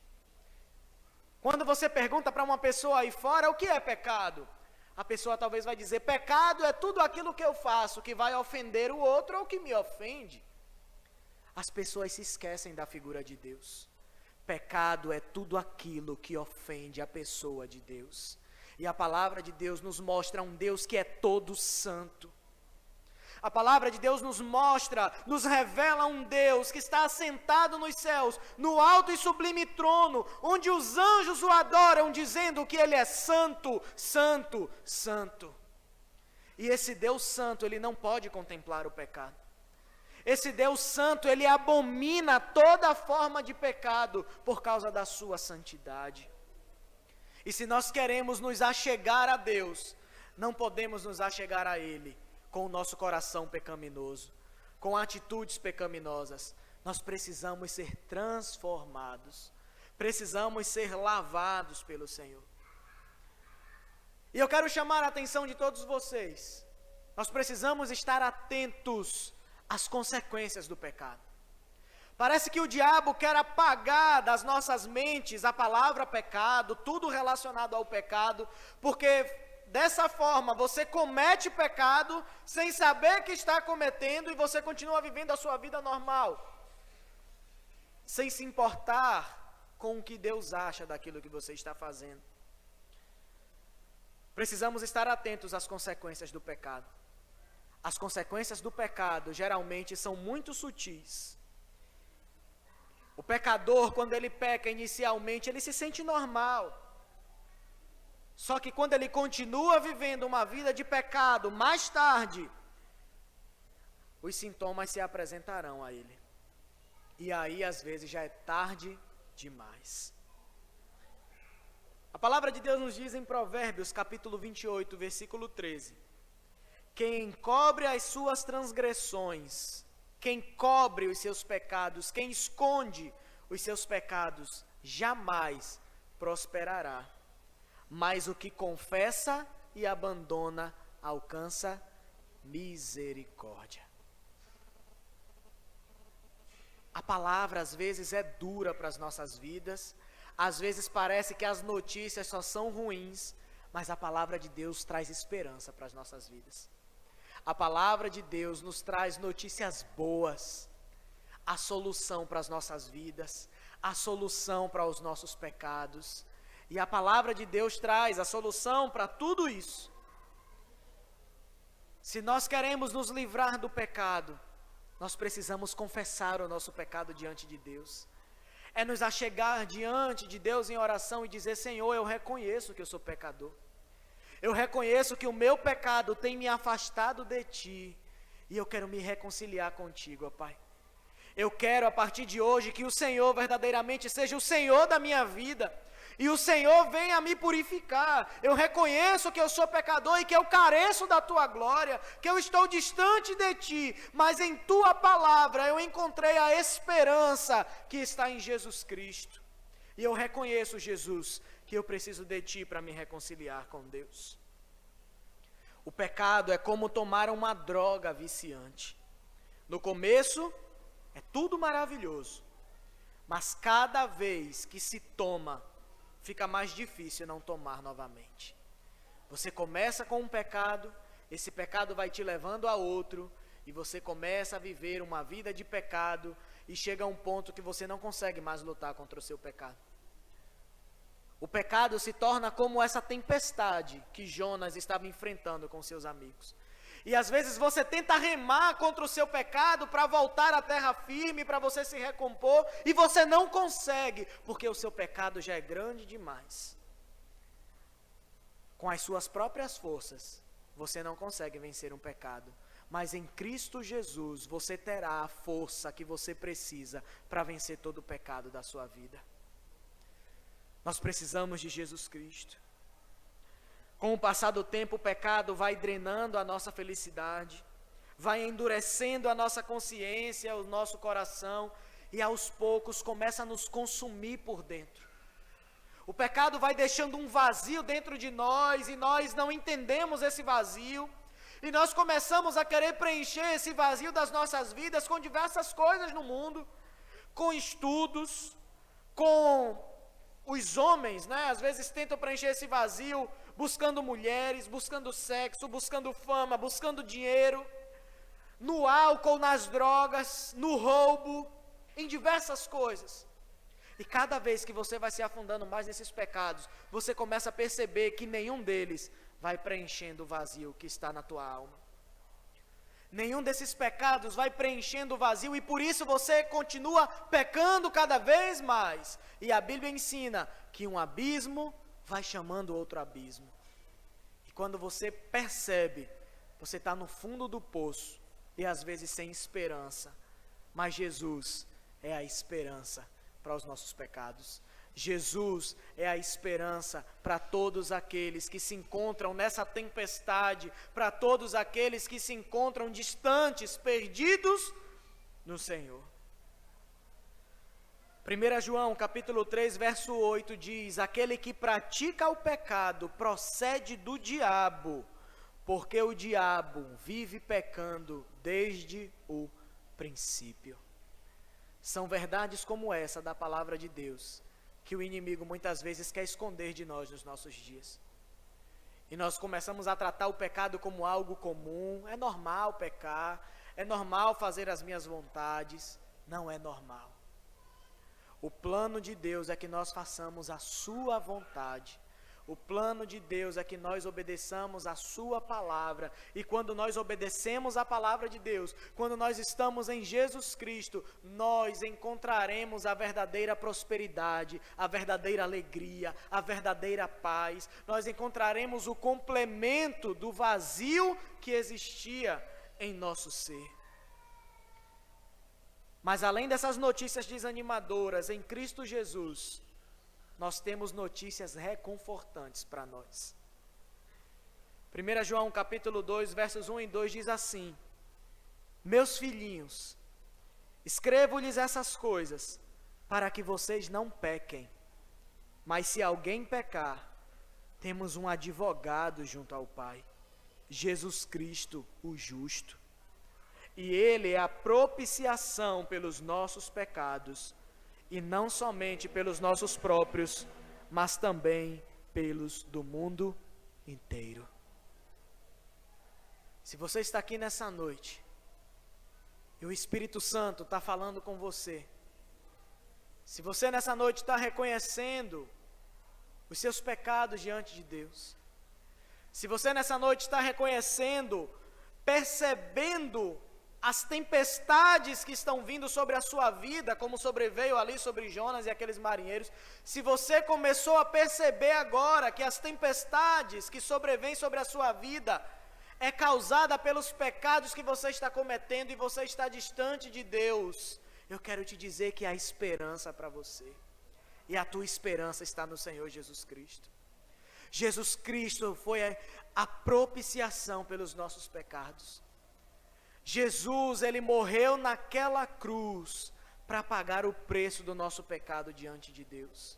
Quando você pergunta para uma pessoa aí fora, o que é pecado? A pessoa talvez vai dizer, pecado é tudo aquilo que eu faço, que vai ofender o outro ou que me ofende. As pessoas se esquecem da figura de Deus. Pecado é tudo aquilo que ofende a pessoa de Deus. E a palavra de Deus nos mostra um Deus que é todo santo. A palavra de Deus nos mostra, nos revela um Deus que está assentado nos céus, no alto e sublime trono, onde os anjos o adoram, dizendo que Ele é santo, santo, santo. E esse Deus santo, Ele não pode contemplar o pecado. Esse Deus santo, Ele abomina toda forma de pecado por causa da sua santidade. E se nós queremos nos achegar a Deus, não podemos nos achegar a Ele com o nosso coração pecaminoso, com atitudes pecaminosas. Nós precisamos ser transformados, precisamos ser lavados pelo Senhor. E eu quero chamar a atenção de todos vocês. Nós precisamos estar atentos às consequências do pecado. Parece que o diabo quer apagar das nossas mentes a palavra pecado, tudo relacionado ao pecado, porque dessa forma você comete pecado sem saber que está cometendo e você continua vivendo a sua vida normal, sem se importar com o que Deus acha daquilo que você está fazendo. Precisamos estar atentos às consequências do pecado. As consequências do pecado geralmente são muito sutis. O pecador, quando ele peca inicialmente, ele se sente normal. Só que quando ele continua vivendo uma vida de pecado, mais tarde, os sintomas se apresentarão a ele. E aí, às vezes, já é tarde demais. A palavra de Deus nos diz em Provérbios, capítulo 28, versículo 13. Quem encobre as suas transgressões, quem cobre os seus pecados, quem esconde os seus pecados, jamais prosperará. Mas o que confessa e abandona, alcança misericórdia. A palavra às vezes é dura para as nossas vidas, às vezes parece que as notícias só são ruins, mas a palavra de Deus traz esperança para as nossas vidas. A palavra de Deus nos traz notícias boas, a solução para as nossas vidas, a solução para os nossos pecados. E a palavra de Deus traz a solução para tudo isso. Se nós queremos nos livrar do pecado, nós precisamos confessar o nosso pecado diante de Deus. É nos achegar diante de Deus em oração e dizer, Senhor, eu reconheço que eu sou pecador. Eu reconheço que o meu pecado tem me afastado de Ti, e eu quero me reconciliar contigo, ó Pai. Eu quero, a partir de hoje, que o Senhor verdadeiramente seja o Senhor da minha vida, e o Senhor venha me purificar. Eu reconheço que eu sou pecador e que eu careço da Tua glória, que eu estou distante de Ti, mas em Tua palavra eu encontrei a esperança que está em Jesus Cristo. E eu reconheço, Jesus, que eu preciso de Ti para me reconciliar com Deus. O pecado é como tomar uma droga viciante. No começo, é tudo maravilhoso, mas cada vez que se toma, fica mais difícil não tomar novamente. Você começa com um pecado, esse pecado vai te levando a outro, e você começa a viver uma vida de pecado e chega a um ponto que você não consegue mais lutar contra o seu pecado. O pecado se torna como essa tempestade que Jonas estava enfrentando com seus amigos. E às vezes você tenta remar contra o seu pecado para voltar à terra firme, para você se recompor, e você não consegue, porque o seu pecado já é grande demais. Com as suas próprias forças, você não consegue vencer um pecado. Mas em Cristo Jesus, você terá a força que você precisa para vencer todo o pecado da sua vida. Nós precisamos de Jesus Cristo. Com o passar do tempo, o pecado vai drenando a nossa felicidade, vai endurecendo a nossa consciência, o nosso coração, e aos poucos começa a nos consumir por dentro. O pecado vai deixando um vazio dentro de nós, e nós não entendemos esse vazio, e nós começamos a querer preencher esse vazio das nossas vidas com diversas coisas no mundo, com estudos, com os homens, né? Às vezes tentam preencher esse vazio buscando mulheres, buscando sexo, buscando fama, buscando dinheiro, no álcool, nas drogas, no roubo, em diversas coisas. E cada vez que você vai se afundando mais nesses pecados, você começa a perceber que nenhum deles vai preenchendo o vazio que está na tua alma. Nenhum desses pecados vai preenchendo o vazio e por isso você continua pecando cada vez mais. E a Bíblia ensina que um abismo vai chamando outro abismo. E quando você percebe, você está no fundo do poço e às vezes sem esperança. Mas Jesus é a esperança para os nossos pecados. Jesus é a esperança para todos aqueles que se encontram nessa tempestade, para todos aqueles que se encontram distantes, perdidos no Senhor. 1 João capítulo 3, verso 8 diz: aquele que pratica o pecado procede do diabo, porque o diabo vive pecando desde o princípio. São verdades como essa da palavra de Deus que o inimigo muitas vezes quer esconder de nós nos nossos dias. E nós começamos a tratar o pecado como algo comum. É normal pecar, é normal fazer as minhas vontades. Não é normal. O plano de Deus é que nós façamos a sua vontade. O plano de Deus é que nós obedeçamos a sua palavra. E quando nós obedecemos a palavra de Deus, quando nós estamos em Jesus Cristo, nós encontraremos a verdadeira prosperidade, a verdadeira alegria, a verdadeira paz. Nós encontraremos o complemento do vazio que existia em nosso ser. Mas além dessas notícias desanimadoras, em Cristo Jesus, nós temos notícias reconfortantes para nós. 1 João capítulo 2, versos 1 e 2 diz assim: meus filhinhos, escrevo-lhes essas coisas, para que vocês não pequem. Mas se alguém pecar, temos um advogado junto ao Pai, Jesus Cristo, o justo. E Ele é a propiciação pelos nossos pecados, e não somente pelos nossos próprios, mas também pelos do mundo inteiro. Se você está aqui nessa noite, e o Espírito Santo está falando com você, se você nessa noite está reconhecendo os seus pecados diante de Deus, se você nessa noite está reconhecendo, percebendo as tempestades que estão vindo sobre a sua vida, como sobreveio ali sobre Jonas e aqueles marinheiros, se você começou a perceber agora que as tempestades que sobrevêm sobre a sua vida é causada pelos pecados que você está cometendo e você está distante de Deus, eu quero te dizer que há esperança para você, e a tua esperança está no Senhor Jesus Cristo. Jesus Cristo foi a propiciação pelos nossos pecados. Jesus, Ele morreu naquela cruz para pagar o preço do nosso pecado diante de Deus.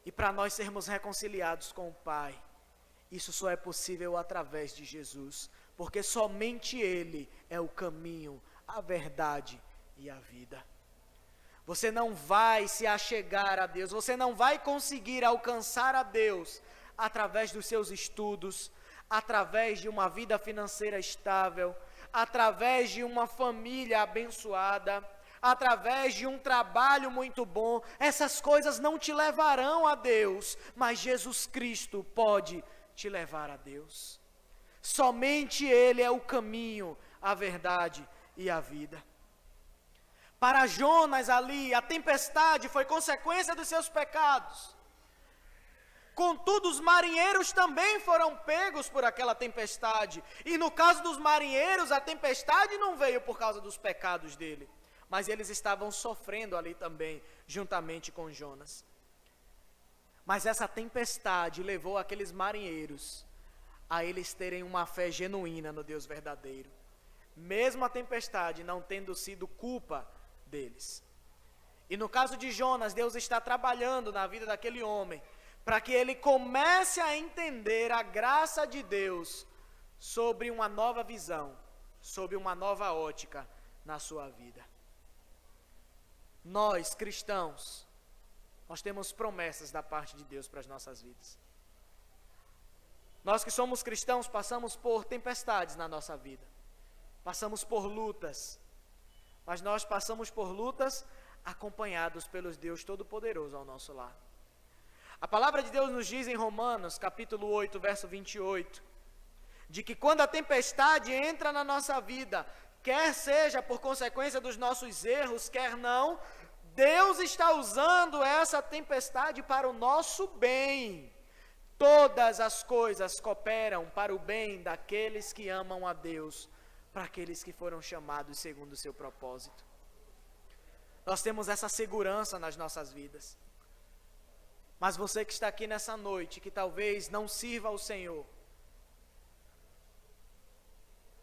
E para nós sermos reconciliados com o Pai, isso só é possível através de Jesus, porque somente Ele é o caminho, a verdade e a vida. Você não vai se achegar a Deus, você não vai conseguir alcançar a Deus através dos seus estudos, através de uma vida financeira estável, através de uma família abençoada, através de um trabalho muito bom. Essas coisas não te levarão a Deus, mas Jesus Cristo pode te levar a Deus. Somente Ele é o caminho, a verdade e a vida. Para Jonas ali, a tempestade foi consequência dos seus pecados. Contudo, os marinheiros também foram pegos por aquela tempestade. E no caso dos marinheiros, a tempestade não veio por causa dos pecados dele, mas eles estavam sofrendo ali também, juntamente com Jonas. Mas essa tempestade levou aqueles marinheiros a eles terem uma fé genuína no Deus verdadeiro, mesmo a tempestade não tendo sido culpa deles. E no caso de Jonas, Deus está trabalhando na vida daquele homem, para que ele comece a entender a graça de Deus sobre uma nova visão, sobre uma nova ótica na sua vida. Nós, cristãos, nós temos promessas da parte de Deus para as nossas vidas. Nós que somos cristãos passamos por tempestades na nossa vida, passamos por lutas, mas nós passamos por lutas acompanhados pelo Deus Todo-Poderoso ao nosso lado. A palavra de Deus nos diz em Romanos, capítulo 8, verso 28, de que quando a tempestade entra na nossa vida, quer seja por consequência dos nossos erros, quer não, Deus está usando essa tempestade para o nosso bem. Todas as coisas cooperam para o bem daqueles que amam a Deus, para aqueles que foram chamados segundo o seu propósito. Nós temos essa segurança nas nossas vidas. Mas você que está aqui nessa noite, que talvez não sirva ao Senhor,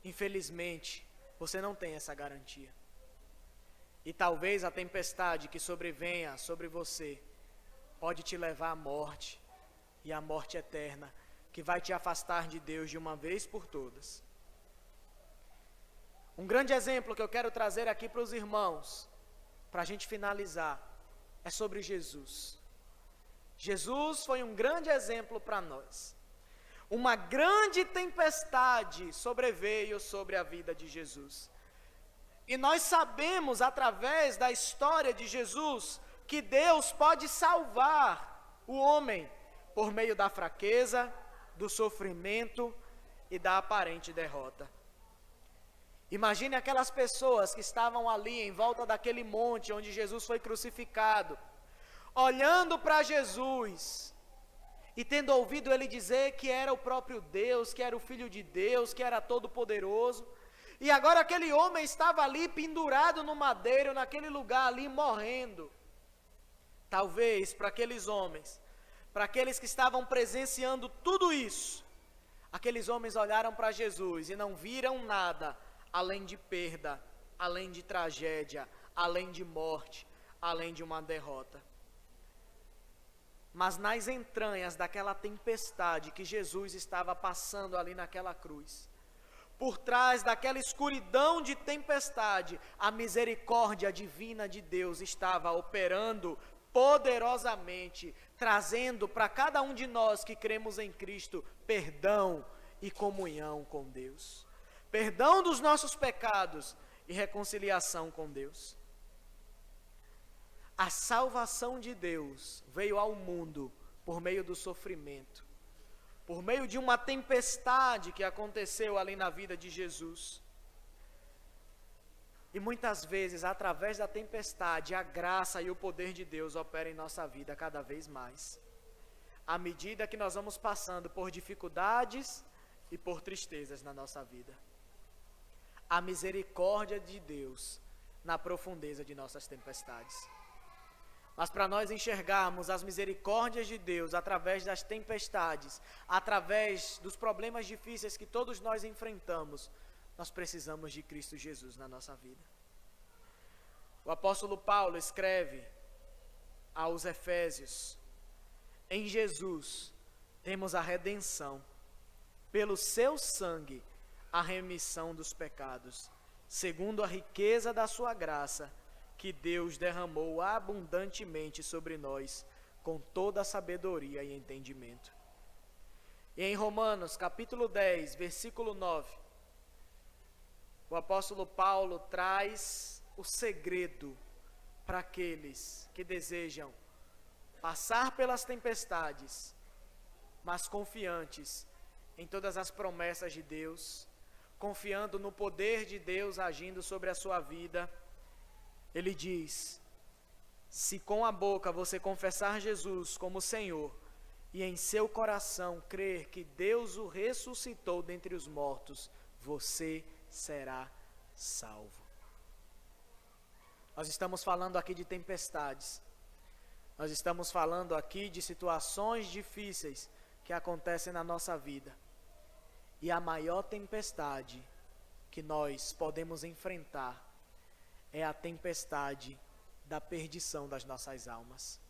infelizmente, você não tem essa garantia. E talvez a tempestade que sobrevenha sobre você pode te levar à morte, e à morte eterna, que vai te afastar de Deus de uma vez por todas. Um grande exemplo que eu quero trazer aqui para os irmãos, para a gente finalizar, é sobre Jesus. Jesus foi um grande exemplo para nós. Uma grande tempestade sobreveio sobre a vida de Jesus. E nós sabemos, através da história de Jesus, que Deus pode salvar o homem por meio da fraqueza, do sofrimento e da aparente derrota. Imagine aquelas pessoas que estavam ali em volta daquele monte onde Jesus foi crucificado, olhando para Jesus e tendo ouvido ele dizer que era o próprio Deus, que era o Filho de Deus, que era todo-poderoso, e agora aquele homem estava ali pendurado no madeiro, naquele lugar ali morrendo. Talvez para aqueles homens, para aqueles que estavam presenciando tudo isso, aqueles homens olharam para Jesus e não viram nada além de perda, além de tragédia, além de morte, além de uma derrota. Mas nas entranhas daquela tempestade que Jesus estava passando ali naquela cruz, por trás daquela escuridão de tempestade, a misericórdia divina de Deus estava operando poderosamente, trazendo para cada um de nós que cremos em Cristo perdão e comunhão com Deus, perdão dos nossos pecados e reconciliação com Deus. A salvação de Deus veio ao mundo por meio do sofrimento, por meio de uma tempestade que aconteceu ali na vida de Jesus. E muitas vezes, através da tempestade, a graça e o poder de Deus operam em nossa vida cada vez mais, à medida que nós vamos passando por dificuldades e por tristezas na nossa vida. A misericórdia de Deus na profundeza de nossas tempestades. Mas para nós enxergarmos as misericórdias de Deus através das tempestades, através dos problemas difíceis que todos nós enfrentamos, nós precisamos de Cristo Jesus na nossa vida. O apóstolo Paulo escreve aos Efésios: em Jesus temos a redenção, pelo seu sangue a remissão dos pecados, segundo a riqueza da sua graça, que Deus derramou abundantemente sobre nós, com toda a sabedoria e entendimento. E em Romanos capítulo 10, versículo 9, o apóstolo Paulo traz o segredo para aqueles que desejam passar pelas tempestades, mas confiantes em todas as promessas de Deus, confiando no poder de Deus agindo sobre a sua vida. Ele diz: se com a boca você confessar Jesus como Senhor e em seu coração crer que Deus o ressuscitou dentre os mortos, você será salvo. Nós estamos falando aqui de tempestades. Nós estamos falando aqui de situações difíceis que acontecem na nossa vida. E a maior tempestade que nós podemos enfrentar é a tempestade da perdição das nossas almas.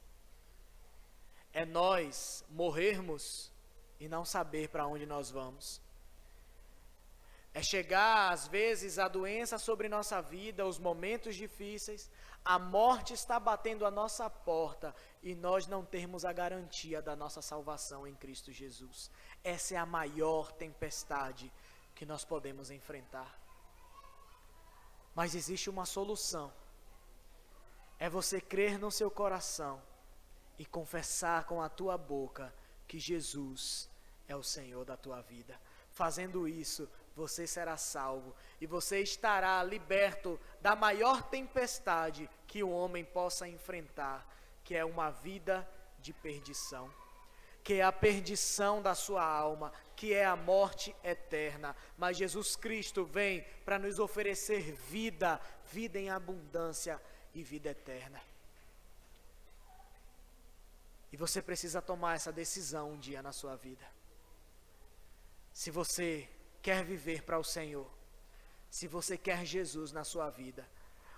É nós morrermos e não saber para onde nós vamos. É chegar, às vezes, a doença sobre nossa vida, os momentos difíceis, a morte está batendo a nossa porta e nós não termos a garantia da nossa salvação em Cristo Jesus. Essa é a maior tempestade que nós podemos enfrentar. Mas existe uma solução. É você crer no seu coração e confessar com a tua boca que Jesus é o Senhor da tua vida. Fazendo isso, você será salvo e você estará liberto da maior tempestade que o homem possa enfrentar, que é uma vida de perdição, que é a perdição da sua alma, que é a morte eterna. Mas Jesus Cristo vem para nos oferecer vida, vida em abundância e vida eterna. E você precisa tomar essa decisão um dia na sua vida. Se você quer viver para o Senhor, se você quer Jesus na sua vida,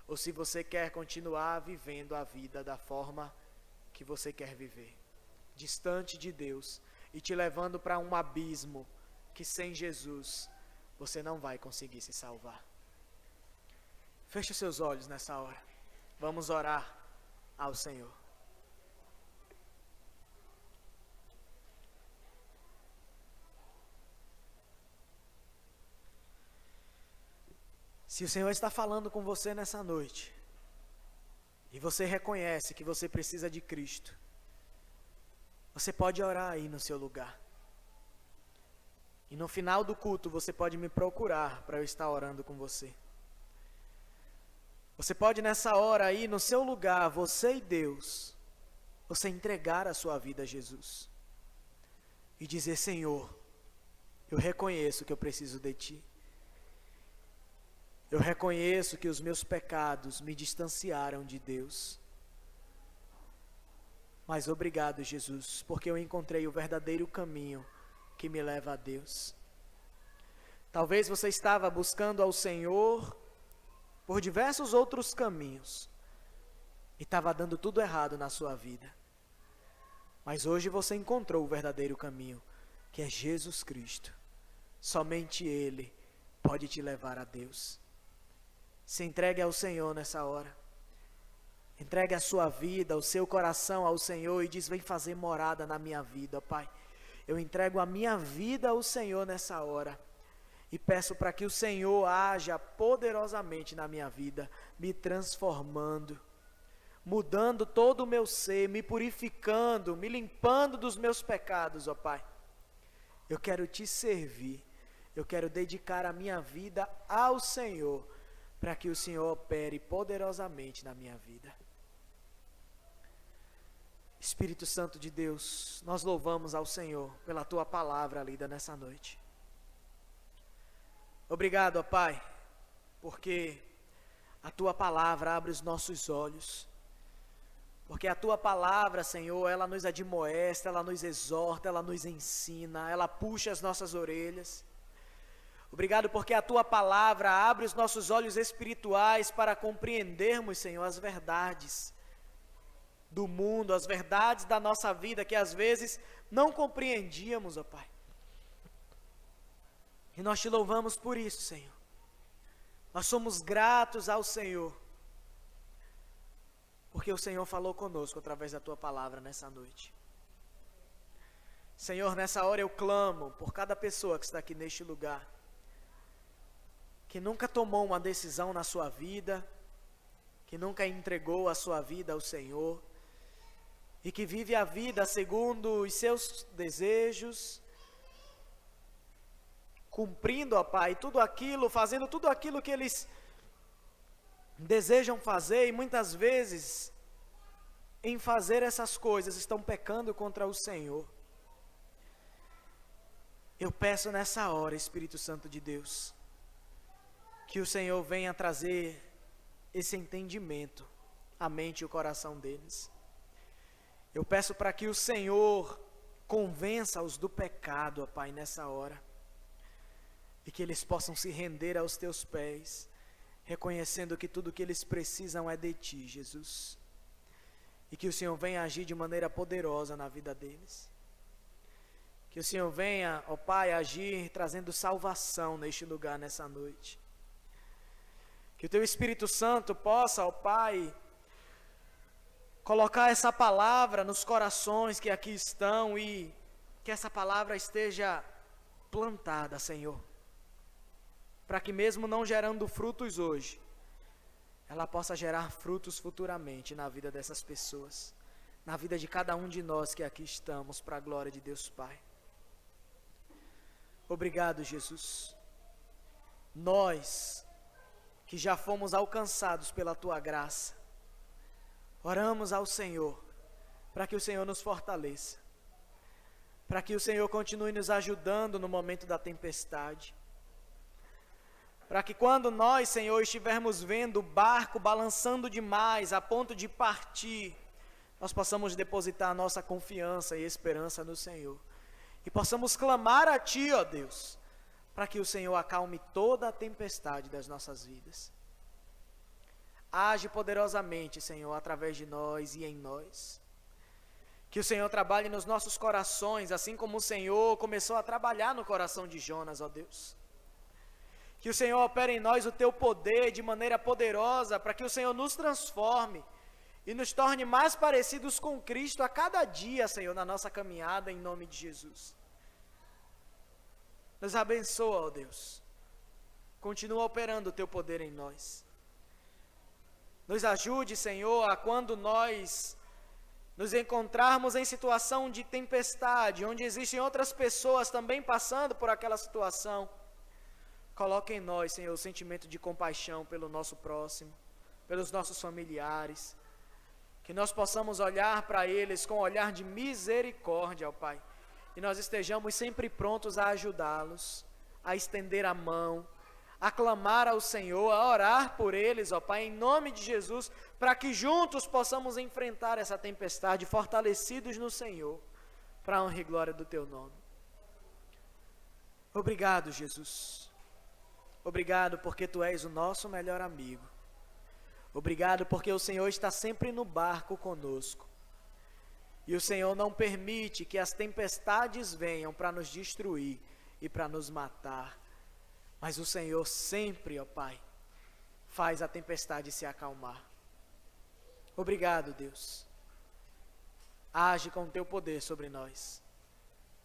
ou se você quer continuar vivendo a vida da forma que você quer viver, distante de Deus e te levando para um abismo que sem Jesus você não vai conseguir se salvar. Feche os seus olhos nessa hora. Vamos orar ao Senhor. Se o Senhor está falando com você nessa noite, e você reconhece que você precisa de Cristo, você pode orar aí no seu lugar. E no final do culto você pode me procurar para eu estar orando com você. Você pode nessa hora aí no seu lugar, você e Deus, você entregar a sua vida a Jesus. E dizer: Senhor, eu reconheço que eu preciso de Ti. Eu reconheço que os meus pecados me distanciaram de Deus. Mas obrigado, Jesus, porque eu encontrei o verdadeiro caminho que me leva a Deus. Talvez você estava buscando ao Senhor por diversos outros caminhos e estava dando tudo errado na sua vida. Mas hoje você encontrou o verdadeiro caminho, que é Jesus Cristo. Somente Ele pode te levar a Deus. Se entregue ao Senhor nessa hora. Entregue a sua vida, o seu coração ao Senhor e diz: vem fazer morada na minha vida, Pai. Eu entrego a minha vida ao Senhor nessa hora. E peço para que o Senhor haja poderosamente na minha vida, me transformando, mudando todo o meu ser, me purificando, me limpando dos meus pecados, ó Pai. Eu quero te servir, eu quero dedicar a minha vida ao Senhor, para que o Senhor opere poderosamente na minha vida. Espírito Santo de Deus, nós louvamos ao Senhor pela Tua palavra lida nessa noite. Obrigado, ó Pai, porque a Tua palavra abre os nossos olhos, porque a Tua palavra, Senhor, ela nos admoesta, ela nos exorta, ela nos ensina, ela puxa as nossas orelhas. Obrigado porque a Tua palavra abre os nossos olhos espirituais para compreendermos, Senhor, as verdades do mundo, as verdades da nossa vida que às vezes não compreendíamos, ó Pai. E nós Te louvamos por isso, Senhor. Nós somos gratos ao Senhor, porque o Senhor falou conosco através da Tua palavra nessa noite. Senhor, nessa hora eu clamo por cada pessoa que está aqui neste lugar, que nunca tomou uma decisão na sua vida, que nunca entregou a sua vida ao Senhor, e que vive a vida segundo os seus desejos, cumprindo, ó Pai, tudo aquilo, fazendo tudo aquilo que eles desejam fazer, e muitas vezes, em fazer essas coisas, estão pecando contra o Senhor. Eu peço nessa hora, Espírito Santo de Deus, que o Senhor venha trazer esse entendimento à mente e o coração deles. Eu peço para que o Senhor convença-os do pecado, ó Pai, nessa hora, e que eles possam se render aos teus pés, reconhecendo que tudo o que eles precisam é de Ti, Jesus, e que o Senhor venha agir de maneira poderosa na vida deles, que o Senhor venha, ó Pai, agir trazendo salvação neste lugar, nessa noite, que o Teu Espírito Santo possa, ó Pai, colocar essa palavra nos corações que aqui estão, e que essa palavra esteja plantada, Senhor, para que mesmo não gerando frutos hoje, ela possa gerar frutos futuramente na vida dessas pessoas, na vida de cada um de nós que aqui estamos, para a glória de Deus Pai. Obrigado, Jesus. Nós, que já fomos alcançados pela Tua graça, oramos ao Senhor, para que o Senhor nos fortaleça, para que o Senhor continue nos ajudando no momento da tempestade, para que quando nós, Senhor, estivermos vendo o barco balançando demais, a ponto de partir, nós possamos depositar a nossa confiança e esperança no Senhor, e possamos clamar a Ti, ó Deus, para que o Senhor acalme toda a tempestade das nossas vidas. Age poderosamente, Senhor, através de nós e em nós. Que o Senhor trabalhe nos nossos corações, assim como o Senhor começou a trabalhar no coração de Jonas, ó Deus. Que o Senhor opere em nós o Teu poder de maneira poderosa, para que o Senhor nos transforme e nos torne mais parecidos com Cristo a cada dia, Senhor, na nossa caminhada, em nome de Jesus. Nos abençoa, ó Deus. Continua operando o Teu poder em nós. Nos ajude, Senhor, a quando nós nos encontrarmos em situação de tempestade, onde existem outras pessoas também passando por aquela situação, coloque em nós, Senhor, o sentimento de compaixão pelo nosso próximo, pelos nossos familiares, que nós possamos olhar para eles com um olhar de misericórdia, ó Pai, e nós estejamos sempre prontos a ajudá-los, a estender a mão, a clamar ao Senhor, a orar por eles, ó Pai, em nome de Jesus, para que juntos possamos enfrentar essa tempestade, fortalecidos no Senhor, para a honra e glória do Teu nome. Obrigado, Jesus. Obrigado porque Tu és o nosso melhor amigo. Obrigado porque o Senhor está sempre no barco conosco. E o Senhor não permite que as tempestades venham para nos destruir e para nos matar. Mas o Senhor sempre, ó Pai, faz a tempestade se acalmar. Obrigado, Deus. Age com o Teu poder sobre nós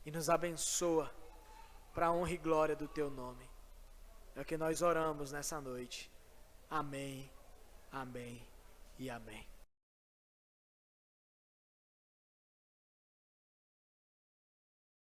e nos abençoa para a honra e glória do Teu nome. É o que nós oramos nessa noite. Amém, amém e amém.